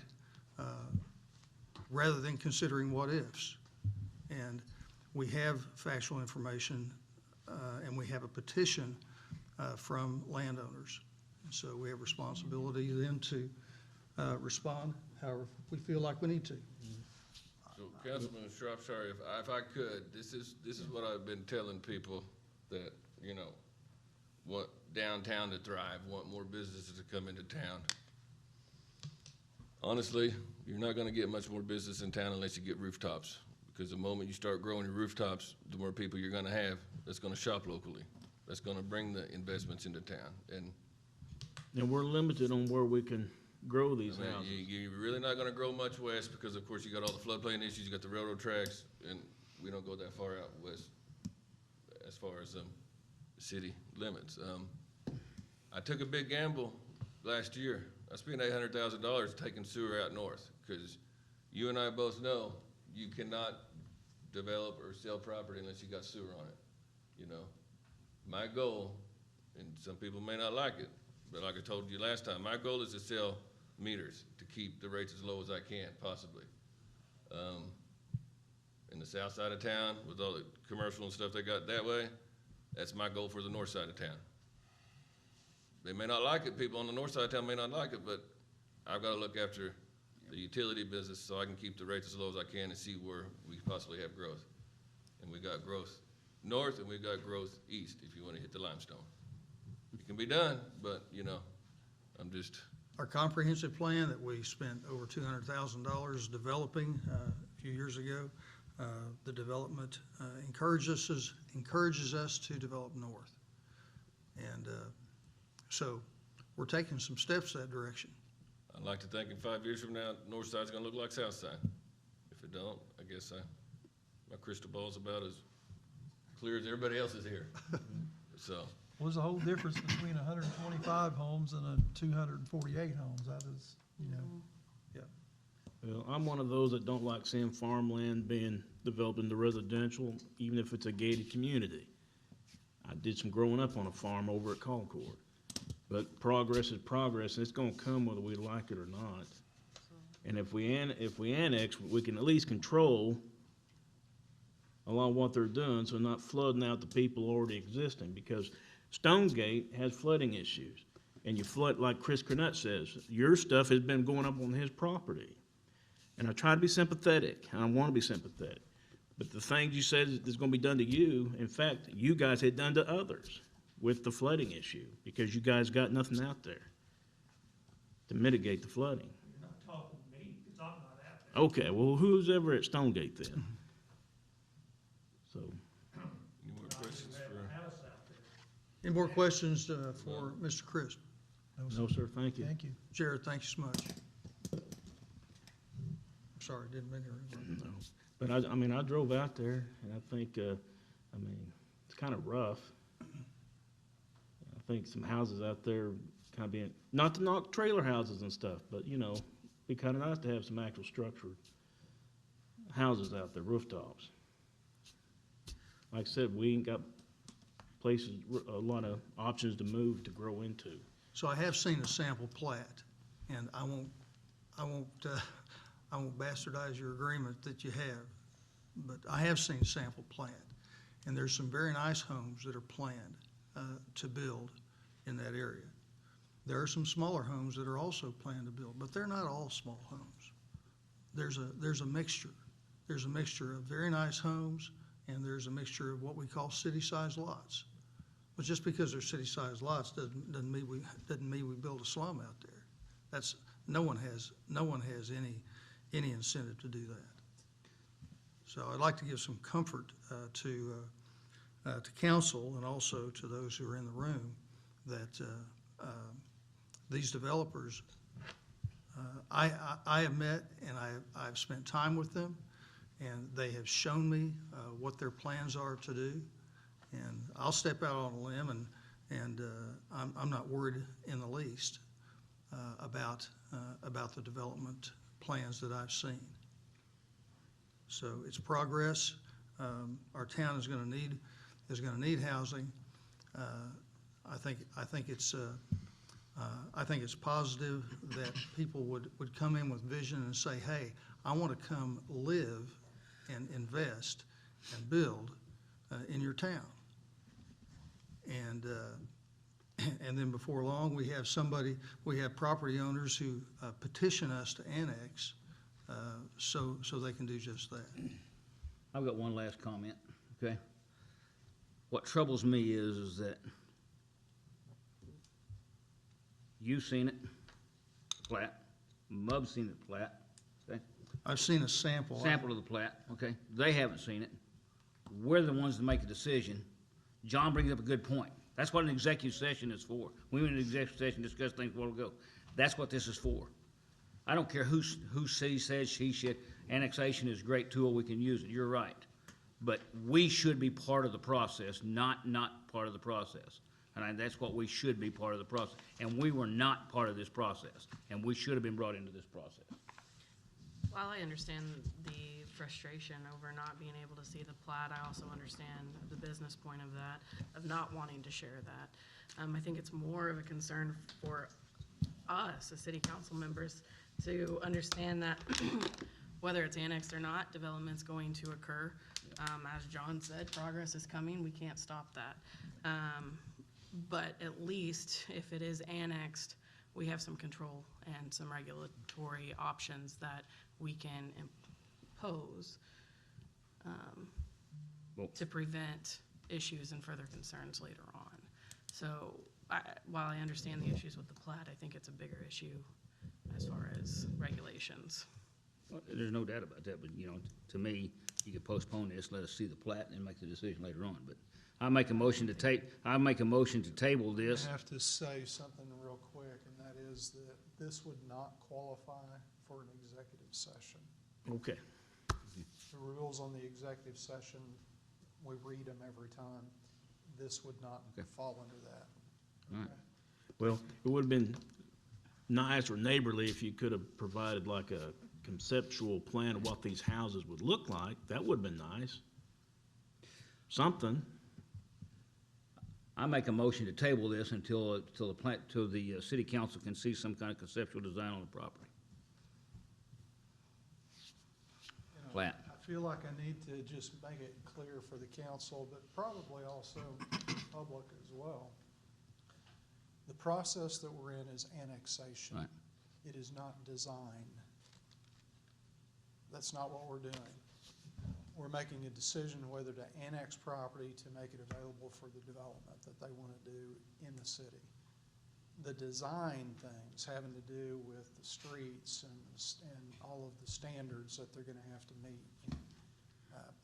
rather than considering what ifs. And we have factual information and we have a petition from landowners. So we have responsibility then to respond however we feel like we need to. So Councilman Shropshire, if I could, this is what I've been telling people that, want downtown to thrive, want more businesses to come into town. Honestly, you're not gonna get much more business in town unless you get rooftops. Because the moment you start growing your rooftops, the more people you're gonna have that's gonna shop locally. That's gonna bring the investments into town. And we're limited on where we can grow these I mean, houses. you're really not gonna grow much west because of course you got all the floodplain issues, you got the railroad tracks, and we don't go that far out west as far as city limits. I took a big gamble last year. I spent $800,000 taking sewer out north because you and I both know you cannot develop or sell property unless you got sewer on it. My goal, and some people may not like it, but like I told you last time, my goal is to sell meters to keep the rates as low as I can, possibly. In the south side of town, with all the commercial and stuff they got that way, that's my goal for the north side of town. they may not like it, people on the north side of town may not like it, but I've gotta look after the utility business so I can keep the rates as low as I can and see where we possibly have growth. And we got growth north and we got growth east, if you wanna hit the limestone. It can be done, but, you know, I'm just, Our comprehensive plan that we spent over $200,000 developing a few years ago, the development encourages us to develop north. And so we're taking some steps that direction. I'd like to think in 5 years from now, north side's gonna look like south side. If it don't, I guess my crystal ball's about as clear as everybody else's here. So, Well, there's a whole difference between 125 homes and a 248 homes. That is, you know, Well, I'm one of those that don't like seeing farmland being developed into residential, even if it's a gated community. I did some growing up on a farm over at Concord. But progress is progress, and it's gonna come whether we like it or not. And if we annex, we can at least control a lot of what they're doing, so not flooding out the people already existing, because Stonegate has flooding issues. And you flood, like Chris Cornett says, your stuff has been going up on his property. And I try to be sympathetic, and I wanna be sympathetic. But the things you said that's gonna be done to you, in fact, you guys had done to others with the flooding issue, because you guys got nothing out there to mitigate the flooding. You're not talking to me, because I'm not out there. Okay, well, who's ever at Stonegate then? So, any more questions I have for? a house out there. Any more questions for Mr. Crisp? no, sir, thank you. thank you. Jared, thank you so much. Sorry, didn't mean to interrupt. No. But I mean, I drove out there, and I think, it's kind of rough. I think some houses out there kind of being, not to knock trailer houses and stuff, but, you know, be kind of nice to have some actual structured houses out there, rooftops. Like I said, we ain't got places, a lot of options to move, to grow into. So I have seen a sample plat, and I won't bastardize your agreement that you have, but I have seen a sample plat, and there's some very nice homes that are planned to build in that area. There are some smaller homes that are also planned to build, but they're not all small homes. There's a mixture. There's a mixture of very nice homes, and there's a mixture of what we call city-sized lots. But just because they're city-sized lots doesn't mean we build a slum out there. No one has any incentive to do that. So I'd like to give some comfort to council and also to those who are in the room that these developers, I have met and I've spent time with them, and they have shown me what their plans are to do. And I'll step out on a limb, and I'm not worried in the least about the development plans that I've seen. So it's progress. Our town is going to need housing. I think it's positive that people would come in with vision and say, hey, I want to come live and invest and build in your town. And then before long, we have property owners who petition us to annex, so they can do just that. I've got one last comment, okay? What troubles me is that you've seen it, plat, Mub's seen it, plat, okay? I've seen a sample. Sample of the plat, okay? They haven't seen it. We're the ones that make the decision. John brings up a good point. That's what an executive session is for. We went into executive session, discussed things a while ago. That's what this is for. I don't care who says, she said. Annexation is a great tool, we can use it, you're right. But we should be part of the process, not part of the process. And that's what we should be part of the process. And we were not part of this process, and we should have been brought into this process. While I understand the frustration over not being able to see the plat, I also understand the business point of that, of not wanting to share that. I think it's more of a concern for us, as city council members, to understand that whether it's annexed or not, development's going to occur. As John said, progress is coming, we can't stop that. But at least if it is annexed, we have some control and some regulatory options that we can impose to prevent issues and further concerns later on. So while I understand the issues with the plat, I think it's a bigger issue as far as regulations. Well, there's no doubt about that, but, you know, to me, you could postpone this, let us see the plat, and then make the decision later on, but I make a motion to table this. I have to say something real quick, and that is that this would not qualify for an executive session. Okay. The rules on the executive session, we read them every time. This would not fall under that. All right. Well, it would have been nice or neighborly if you could have provided like a conceptual plan of what these houses would look like. That would have been nice. Something. I make a motion to table this until the city council can see some kind of conceptual design on the property. You know, Plat. I feel like I need to just make it clear for the council, but probably also the public as well. The process that we're in is annexation. Right. It is not design. That's not what we're doing. We're making a decision whether to annex property to make it available for the development that they want to do in the city. The design things having to do with the streets and all of the standards that they're going to have to meet,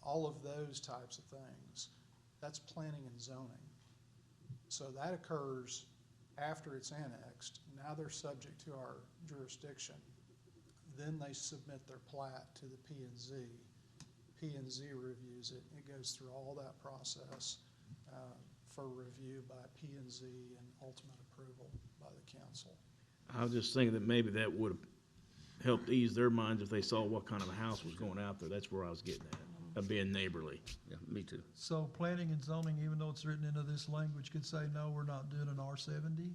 all of those types of things, that's planning and zoning. So that occurs after it's annexed. Now they're subject to our jurisdiction. Then they submit their plat to the P&Z. P&Z reviews it. It goes through all that process for review by P&Z and ultimate approval by the council. I was just thinking that maybe that would have helped ease their minds if they saw what kind of a house was going out there. That's where I was getting at, of being neighborly. Yeah, me too. So planning and zoning, even though it's written into this language, could say, no, we're not doing an R70?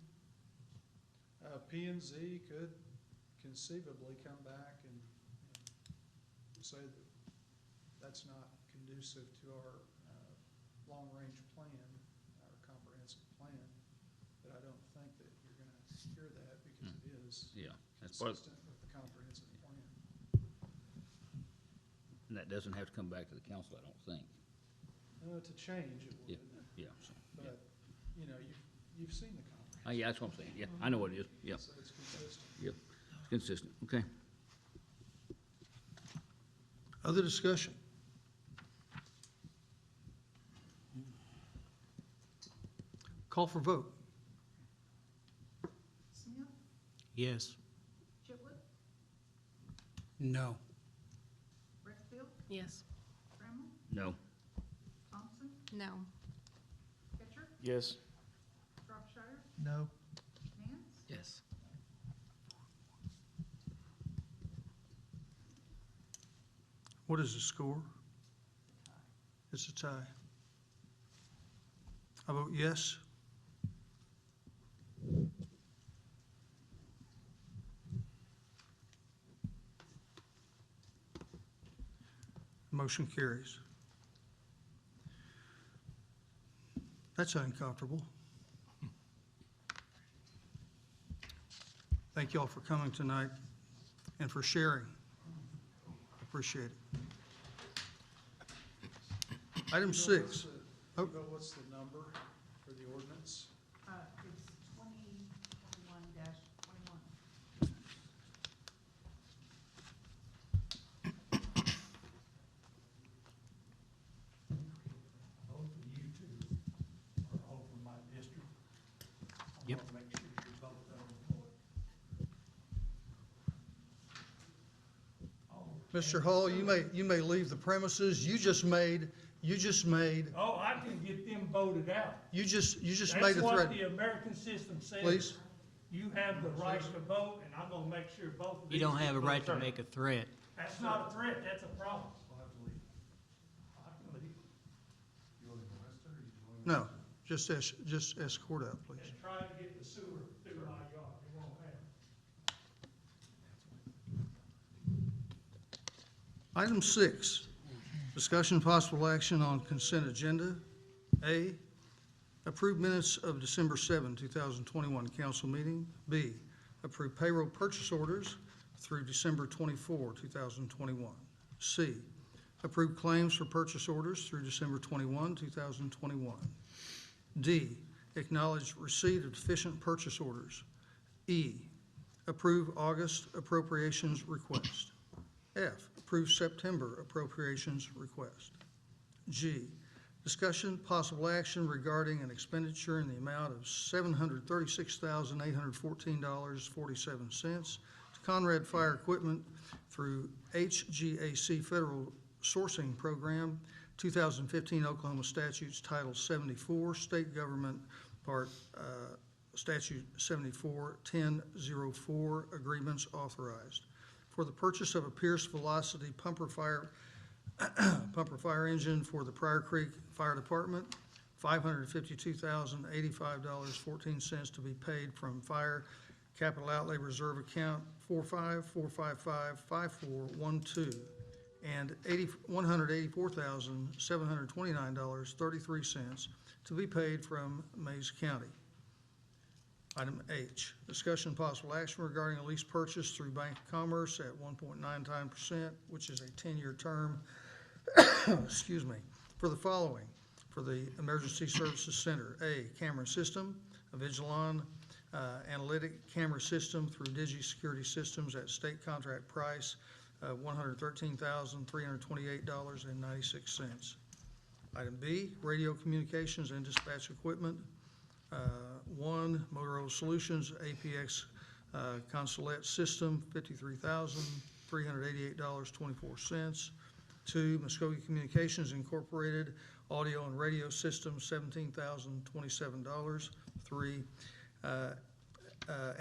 P&Z could conceivably come back and say that that's not conducive to our long-range plan, our comprehensive plan. But I don't think that you're going to hear that because it is consistent with the comprehensive plan. And that doesn't have to come back to the council, I don't think. To change, it would. Yeah. So, But, you know, you've seen the comprehensive. yeah, that's what I'm saying. Yeah, I know what it is. Yeah. So it's consistent. Yep. It's consistent. Okay. Other discussion? Call for vote. Smith, Yes. Chipwood, No. Redfield, Yes. Trammell, No. Thompson, No. Ketcher, Yes. Shropshire, No. Nance, Yes. What is the score? It's a tie. I vote yes. Motion carries. That's uncomfortable. Thank you all for coming tonight and for sharing. Appreciate it. Item 6. You know what's the number for the ordinance? it's 2021-21. Both of you two are all from my district. I want to make sure you're both unemployed. Mr. Hall, you may leave the premises. You just made, Oh, I can get them voted out. you just made a That's what threat. the American system says. Please. You have the right to vote, and I'm gonna make sure both of these. You don't have a right to people are- make a threat. That's not a threat, that's a problem. I can leave. No, just escort out, please. And try to get the sewer through my yard, it won't happen. Item 6, discussion possible action on consent agenda. A, Approve minutes of December 7, 2021 council meeting. B, approve payroll purchase orders through December 24, 2021. C, approve claims for purchase orders through December 21, 2021. D, acknowledge receipt of deficient purchase orders. E, approve August appropriations request. F, approve September appropriations request. G, discussion, possible action regarding an expenditure in the amount of $736,814.47 to Conrad Fire Equipment through HGAC Federal Sourcing Program, 2015 Oklahoma Statutes Title 74, State Government Part Statute 74-1004, agreements authorized. For the purchase of a Pierce Velocity pumper fire engine for the Pryor Creek Fire Department, $552,085.14 to be paid from Fire Capital Outlay Reserve Account 454555412, and $184,729.33 to be paid from Mays County. Item H, discussion possible action regarding a lease purchase through Bank of Commerce at 1.99%, which is a 10-year term, excuse me, for the following. For the Emergency Services Center, A, camera system, a Vigilon analytic camera system through Digi Security Systems at state contract price of $113,328.96. Item B, radio communications and dispatch equipment. 1, Motorola Solutions APX Consulate System, $53,388.24. 2, Muskogee Communications Incorporated Audio and Radio System, $17,027. 3,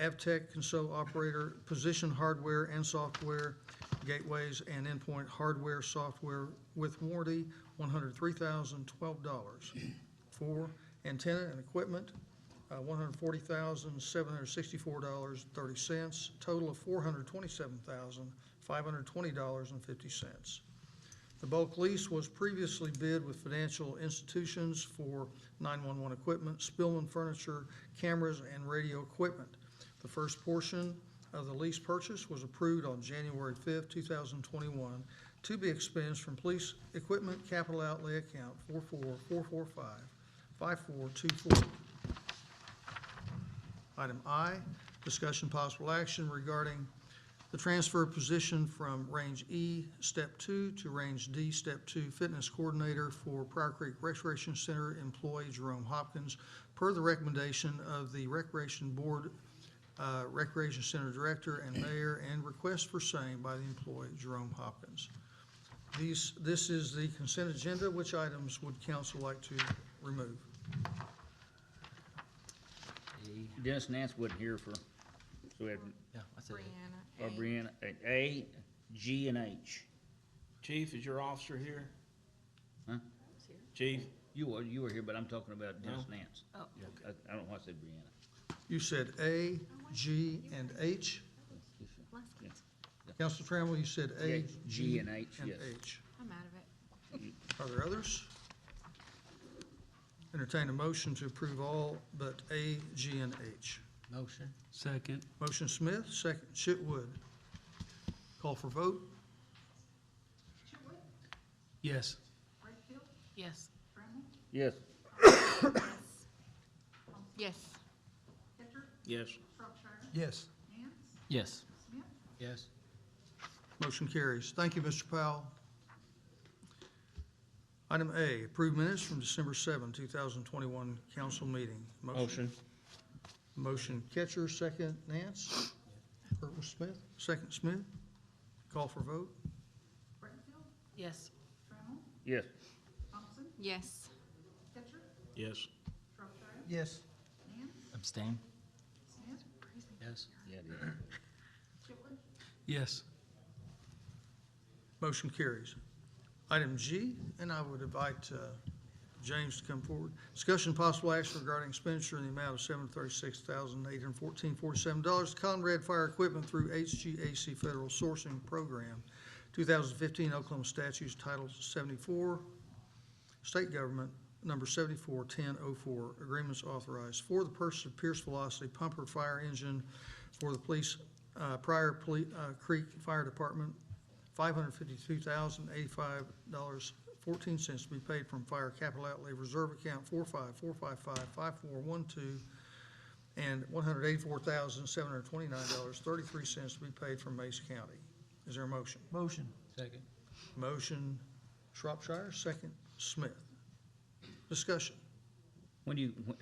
Avtech Console Operator Position Hardware and Software Gateways and Endpoint Hardware Software with Warranty, $103,012. 4, Antenna and Equipment, $140,764.30, total of $427,520.50. The bulk lease was previously bid with financial institutions for 911 equipment, Spillman Furniture, cameras, and radio equipment. The first portion of the lease purchase was approved on January 5, 2021, to be expensed from Police Equipment Capital Outlay Account 44445-5424. Item I, discussion possible action regarding the transfer of position from Range E, Step 2 to Range D, Step 2 Fitness Coordinator for Pryor Creek Recreation Center employee Jerome Hopkins, per the recommendation of the Recreation Board, Recreation Center Director and Mayor, and request for same by the employee Jerome Hopkins. This is the consent agenda. Which items would council like to remove? Dennis Nance wasn't here for, so we had, Yeah, I said Brianna. or Brianna, A, G, and H. Chief, is your officer here? Huh? Chief? You were here, but I'm talking about Dennis Nance. Oh, I don't know why I said Brianna. You said A, G, and H. Council Trammell, you said A, G, and H, yes. H. I'm out of it. Are there others? Entertain a motion to approve all but A, G, and H. Motion. Second. Motion Smith, second Chitwood. Call for vote. Chitwood? Yes. Redfield? yes. Trammell? Yes. Yes. Hitcher? Yes. Shropshire? Yes. Nance? yes. Smith? Yes. Motion carries. Thank you, Mr. Powell. Item A, approved minutes from December 7, 2021 council meeting. Motion. Motion Ketcher, second Nance. Or was Smith? Second Smith. Call for vote. Redfield? Yes. Trammell? Yes. Thompson? Yes. Hitcher? Yes. Shropshire? Yes. Nance? Abstain? Smith? Yes. Yeah, it is. Chitwood? Yes. Motion carries. Item G, and I would invite James to come forward. Discussion possible action regarding expenditure in the amount of $736,814.47 to Conrad Fire Equipment through HGAC Federal Sourcing Program, 2015 Oklahoma Statutes Title 74, State Government number 741004, agreements authorized for the purchase of Pierce Velocity pumper fire engine for the police, Pryor Creek Fire Department, $552,085.14 to be paid from Fire Capital Outlay Reserve Account 454555412, and $184,729.33 to be paid from Mace County. Is there a motion? Motion. Second. Motion Shropshire, second Smith. Discussion.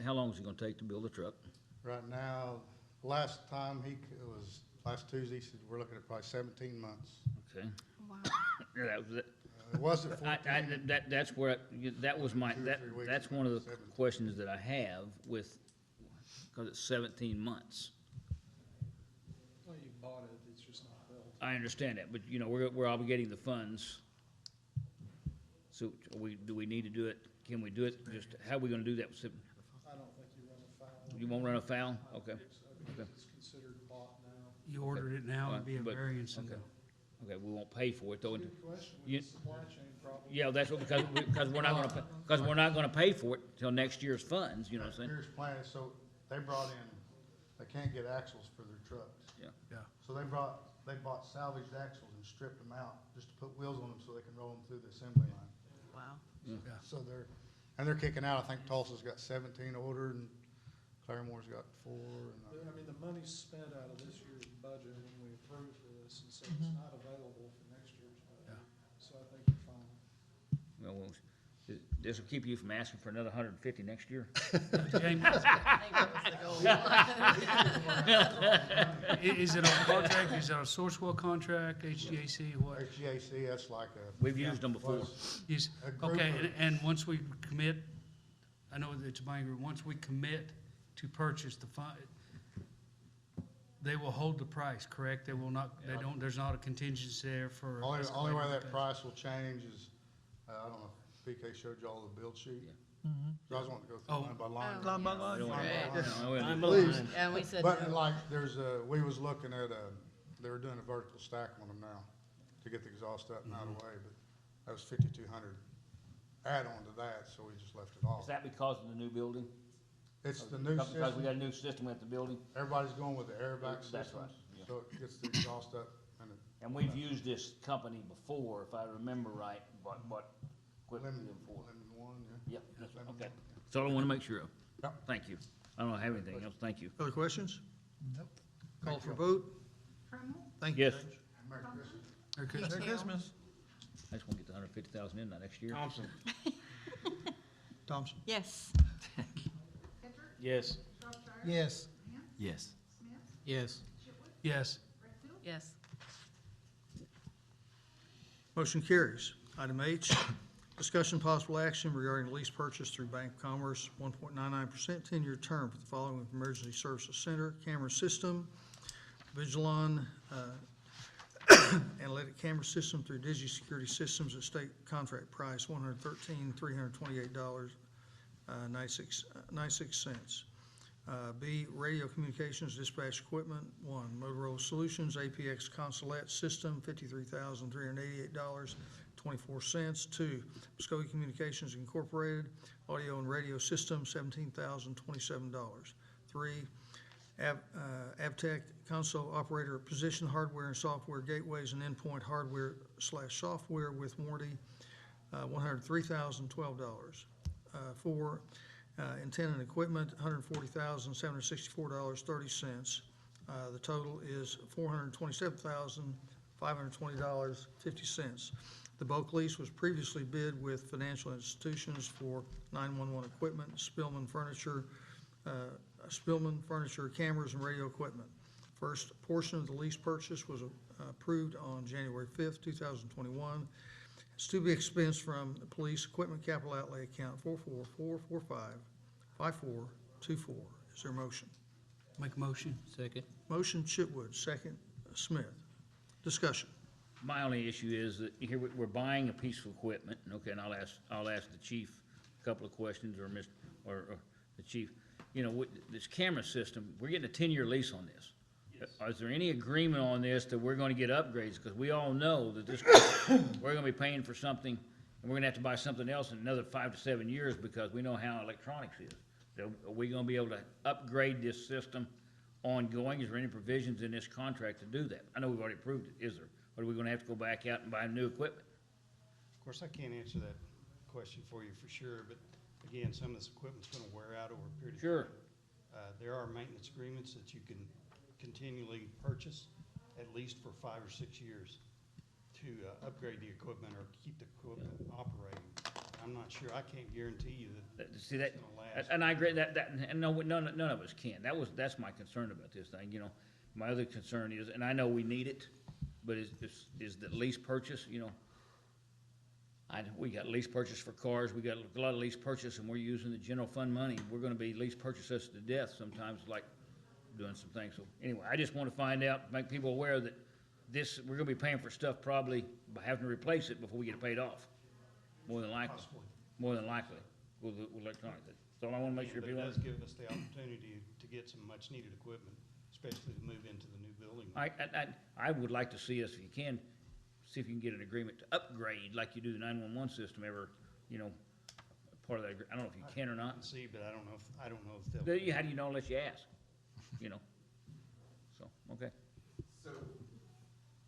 How long is it gonna take to build a truck? Right now, last time it was last Tuesday, he said we're looking at probably 17 months. Okay. Wow. Yeah, that was it. It was at 14. That's where, that was my, 2 or 3 weeks that's one of the 17. questions that I have with, because it's 17 months. Well, you bought it, it's just not built. I understand that, but, you know, we're obligating the funds. So do we need to do it? Can we do it? Just, how are we gonna do that? I don't think you run afoul. You won't run afoul? Okay. Because it's considered bought now. You ordered it now, it'd be a But- variance. Okay, okay, we won't pay for it though. Good question, You- with the supply chain problem. Yeah, that's what, because we're not gonna pay for it till next year's funds, you know what I'm saying? Here's plan, so they brought in, they can't get axles for their trucks. Yeah. Yeah. So they bought salvaged axles and stripped them out, just to put wheels on them so they can roll them through the assembly line. Wow. So they're kicking out, I think Tulsa's got 17 ordered, and Claremore's got 4, and. I mean, the money's spent out of this year's budget when we approved this, and so it's not available for next year's budget. So I think you're fine. Well, this will keep you from asking for another 150 next year. Is it on contract, is it on Sourcewell contract, HGAC, what? HGAC, that's like a. We've used them before. Is, A group okay, of- and once we commit, I know that it's a buying group, once we commit to purchase the fund, they will hold the price, correct? They will not, there's not a contingency there for. Only way that price will change is, I don't know if PK showed you all the build sheet. So I just wanted to go through line by line. Line by line. Line by Please. line. And we said But no. like, we was looking at, they were doing a vertical stack on them now to get the exhaust up and out of the way, but that was 5,200 add-on to that, so we just left it Is off. that because of the new building? It's the new Because we system, got a new system at the building? everybody's going with the airbag That's systems, right, yeah. so it gets the exhaust up and it. And we've used this company before, if I remember right, but quit with Lemon, them for. lemon one, yeah. Yep, that's right, Lemon okay. one, yeah. So I want to make sure of. Yep. Thank you. I don't have anything else, thank you. Other questions? Nope. Call for vote. Thank you, Yes. James. Merry Christmas. Merry Christmas. I just want to get the 150,000 in that next year. Thompson. Thompson? Yes. Yes. Yes. Yes. Yes. Yes. Yes. Motion carries. Item H, discussion possible action regarding lease purchase through Bank of Commerce, 1.99%, 10-year term for the following Emergency Services Center, camera system, Vigilon, analytic camera system through Digi Security Systems at state contract price, $113,328.96. B, radio communications dispatch equipment. 1, Motorola Solutions APX Consulate System, $53,388.24. 2, Muskogee Communications Incorporated Audio and Radio System, $17,027. 3, Avtech Console Operator Position Hardware and Software Gateways and Endpoint Hardware/Software with Warranty, $103,012. 4, Antenna and Equipment, $140,764.30. The total is $427,520.50. The bulk lease was previously bid with financial institutions for 911 equipment, Spillman Furniture, cameras, and radio equipment. First portion of the lease purchase was approved on January 5th, 2021. It's to be expensed from the Police Equipment Capital Outlay Account 444455424. Is there a motion? Make a motion. Second. Motion Chitwood, second Smith. Discussion. My only issue is that here we're buying a piece of equipment, okay, and I'll ask the chief a couple of questions, or the chief. You know, this camera system, we're getting a 10-year lease on this. Is there any agreement on this that we're gonna get upgrades? Because we all know that this, we're gonna be paying for something, and we're gonna have to buy something else in another 5 to 7 years because we know how electronics is. So are we gonna be able to upgrade this system ongoing? Is there any provisions in this contract to do that? I know we've already approved it, is there? Or are we gonna have to go back out and buy new equipment? Of course, I can't answer that question for you for sure, but again, some of this equipment's gonna wear out over a period of time. Sure. There are maintenance agreements that you can continually purchase, at least for 5 or 6 years, to upgrade the equipment or keep the equipment operating. I'm not sure, I can't guarantee you that See that, it's gonna last. and I agree and no, none of us can. That's my concern about this thing, you know. My other concern is, and I know we need it, but is the lease purchase, you know. We got lease purchase for cars, we got a lot of lease purchase, and we're using the general fund money. We're gonna be lease purchase us to death sometimes, like doing some things. So anyway, I just wanna find out, make people aware that we're gonna be paying for stuff probably by having to replace it before we get it paid off. More than likely. Possibly. More than likely, with electronic. So I wanna make sure But people. it does give us the opportunity to get some much-needed equipment, especially to move into the new building. I would like to see us, if you can, see if you can get an agreement to upgrade like you do the 911 system ever, you know, part of that, I don't know if you can or not. See, but I don't know if they'll. How do you know unless you ask, you know? So, okay. So,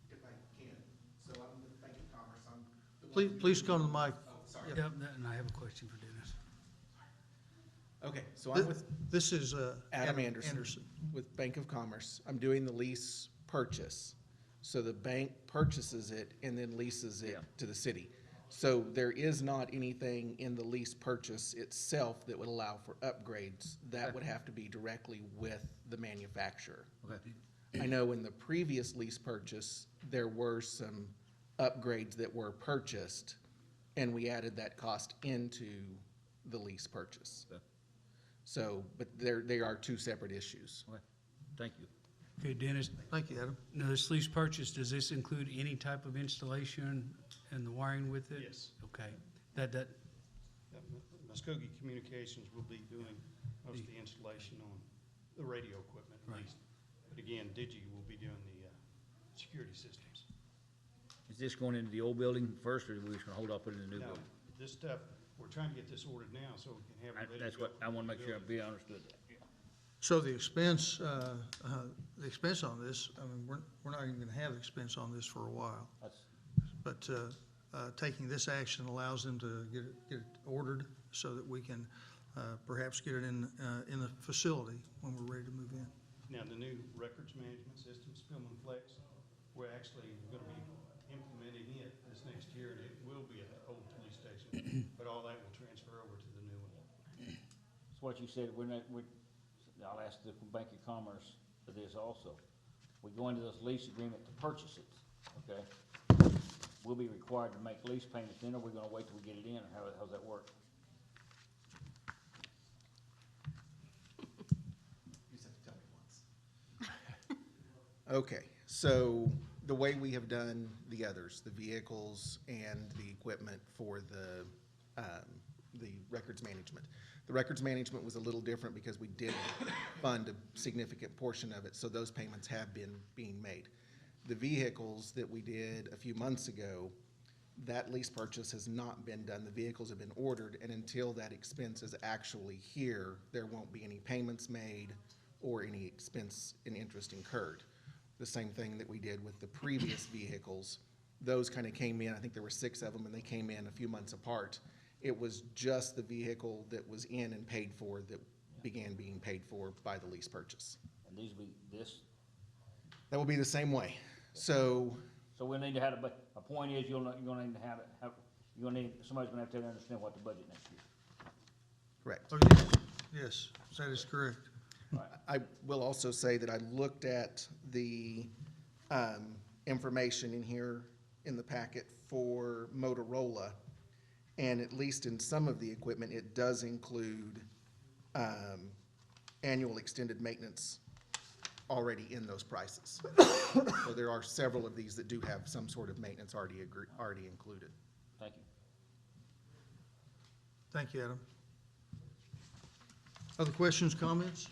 if I can, so I'm with Bank of Commerce, I'm. Please come to the mic. Oh, sorry. Yep, and I have a question for Dennis. Okay, so I'm with This is Adam Anderson with Bank of Commerce. I'm doing the lease purchase. So the bank purchases it and then leases it to the city. So there is not anything in the lease purchase itself that would allow for upgrades. That would have to be directly with the manufacturer. Okay. I know in the previous lease purchase, there were some upgrades that were purchased, and we added that cost into the lease purchase. Okay. So, but they are two separate issues. Okay, thank you. Okay, Dennis, Thank you, Adam. now this lease purchase, does this include any type of installation and the wiring with it? Yes. Okay, that, Muskogee Communications will be doing most of the installation on the radio equipment at Right. least. But again, Digi will be doing the security systems. Is this going into the old building first, or are we just gonna hold off put it in the new Now, building? this stuff, we're trying to get this ordered now so we can have it ready to That's go what, I wanna for make the sure building. I understood that. So the expense on this, I mean, we're not even gonna have expense on this for a while. But taking this action allows them to get it ordered so that we can perhaps get it in the facility when we're ready to move in. Now, the new records management system, Spillman Flex, we're actually gonna be implementing it this next year, and it will be an old police station, but all that will transfer over to the new one. So what you said, I'll ask the Bank of Commerce for this also. We go into this lease agreement to purchase it, okay? We'll be required to make lease payments then, or we're gonna wait till we get it in, or how's that work? You just have to tell me once. Okay, so the way we have done the others, the vehicles and the equipment for the records management. The records management was a little different because we did fund a significant portion of it, so those payments have been being made. The vehicles that we did a few months ago, that lease purchase has not been done. The vehicles have been ordered, and until that expense is actually here, there won't be any payments made or any expense and interest incurred. The same thing that we did with the previous vehicles. Those kind of came in, I think there were 6 of them, and they came in a few months apart. It was just the vehicle that was in and paid for that began being paid for by the lease purchase. And these will be this? That will be the same way. So we'll need to have it, but a point is, you're gonna need to somebody's gonna have to understand what the budget next year. correct. Oh, yes, that is correct. I will also say that I looked at the information in here in the packet for Motorola, and at least in some of the equipment, it does include annual extended maintenance already in those prices. So there are several of these that do have some sort of maintenance already included. Thank you. Thank you, Adam. Other questions, comments?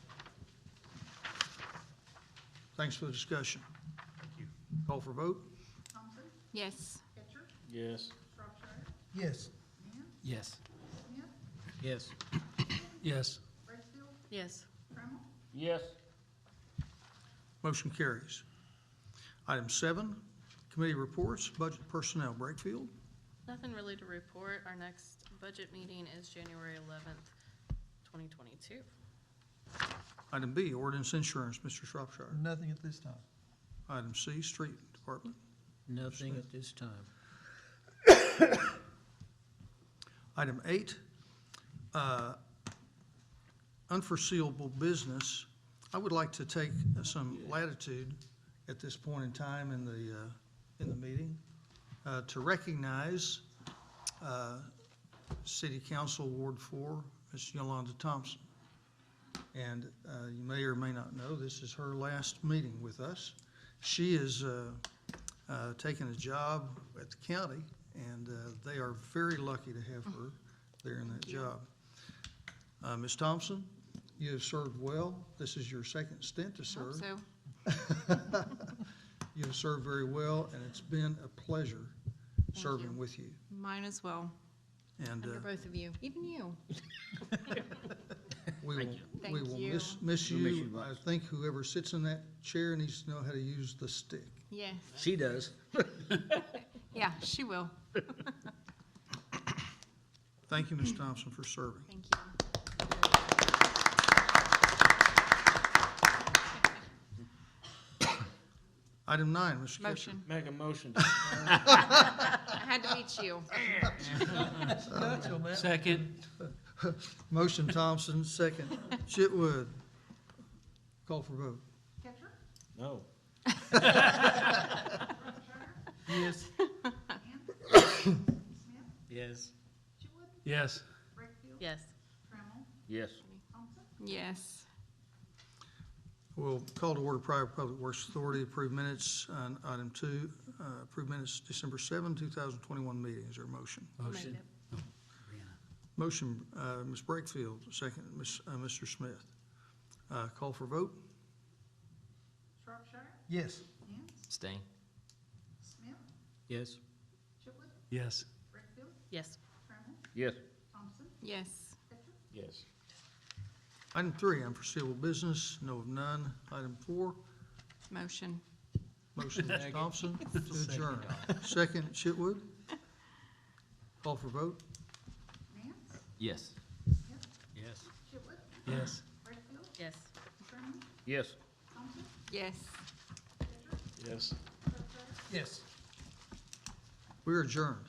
Thanks for the discussion. Thank you. Call for vote? Yes. Yes. yes. Yes. Smith, Yes. Yes. Brakefield, Yes. Trammell, Yes. Motion carries. Item 7, committee reports, budget personnel, Brakefield. Nothing really to report. Our next budget meeting is January 11th, 2022. Item B, ordinance insurance, Mr. Shropshire. Nothing at this time. Item C, street department. Nothing at this time. Item 8, unforeseeable business. I would like to take some latitude at this point in time in the meeting to recognize City Council Ward 4, Ms. Yolanda Thompson. And you may or may not know, this is her last meeting with us. She is taking a job at the county, and they are very lucky to have her there in that job. Ms. Thompson, you have served well. This is your second stint to serve. So, You have served very well, and it's been a pleasure serving you. with you. mine as well, And under both of you, even you. we will, Thank we will you. miss We'll miss you. you I much. think whoever sits in that chair needs to know how to use the stick. Yes, She does. yeah, she will. Thank you, Ms. Thompson, for serving. Thank you. Item 9, Mr. Ketchum. Motion. Make a motion. I had to meet you. Gotcha, man. Second. Motion Thompson, second Chitwood. Call for vote. Ketcher, No. Yes. Smith, Yes. Chitwood, Yes. Brakefield, Yes. Trammell, Yes. Thompson, Yes. We'll call to order Pryor Public Works Authority, approve minutes on item 2, approve minutes December 7, 2021 meeting. Is there a motion? I'll make Motion. it. Motion, Ms. Brakefield, second, Mr. Smith. Call for vote. Shropshire, Yes. Yance, Stain. Smith, Yes. Chitwood, Yes. Brakefield, Yes. Trammell, Yes. Thompson, Yes. Ketcher, Yes. Item 3, unforeseeable business, know of none. Item 4, Motion. motion, Ms. Thompson, to adjourn. Second, Chitwood. Call for vote. Yance, Yes. Smith, Yes. Chitwood, Yes. Brakefield, Yes. Trammell, Yes. Thompson, Yes. Ketcher, Yes. Shropshire, Yes. We are adjourned.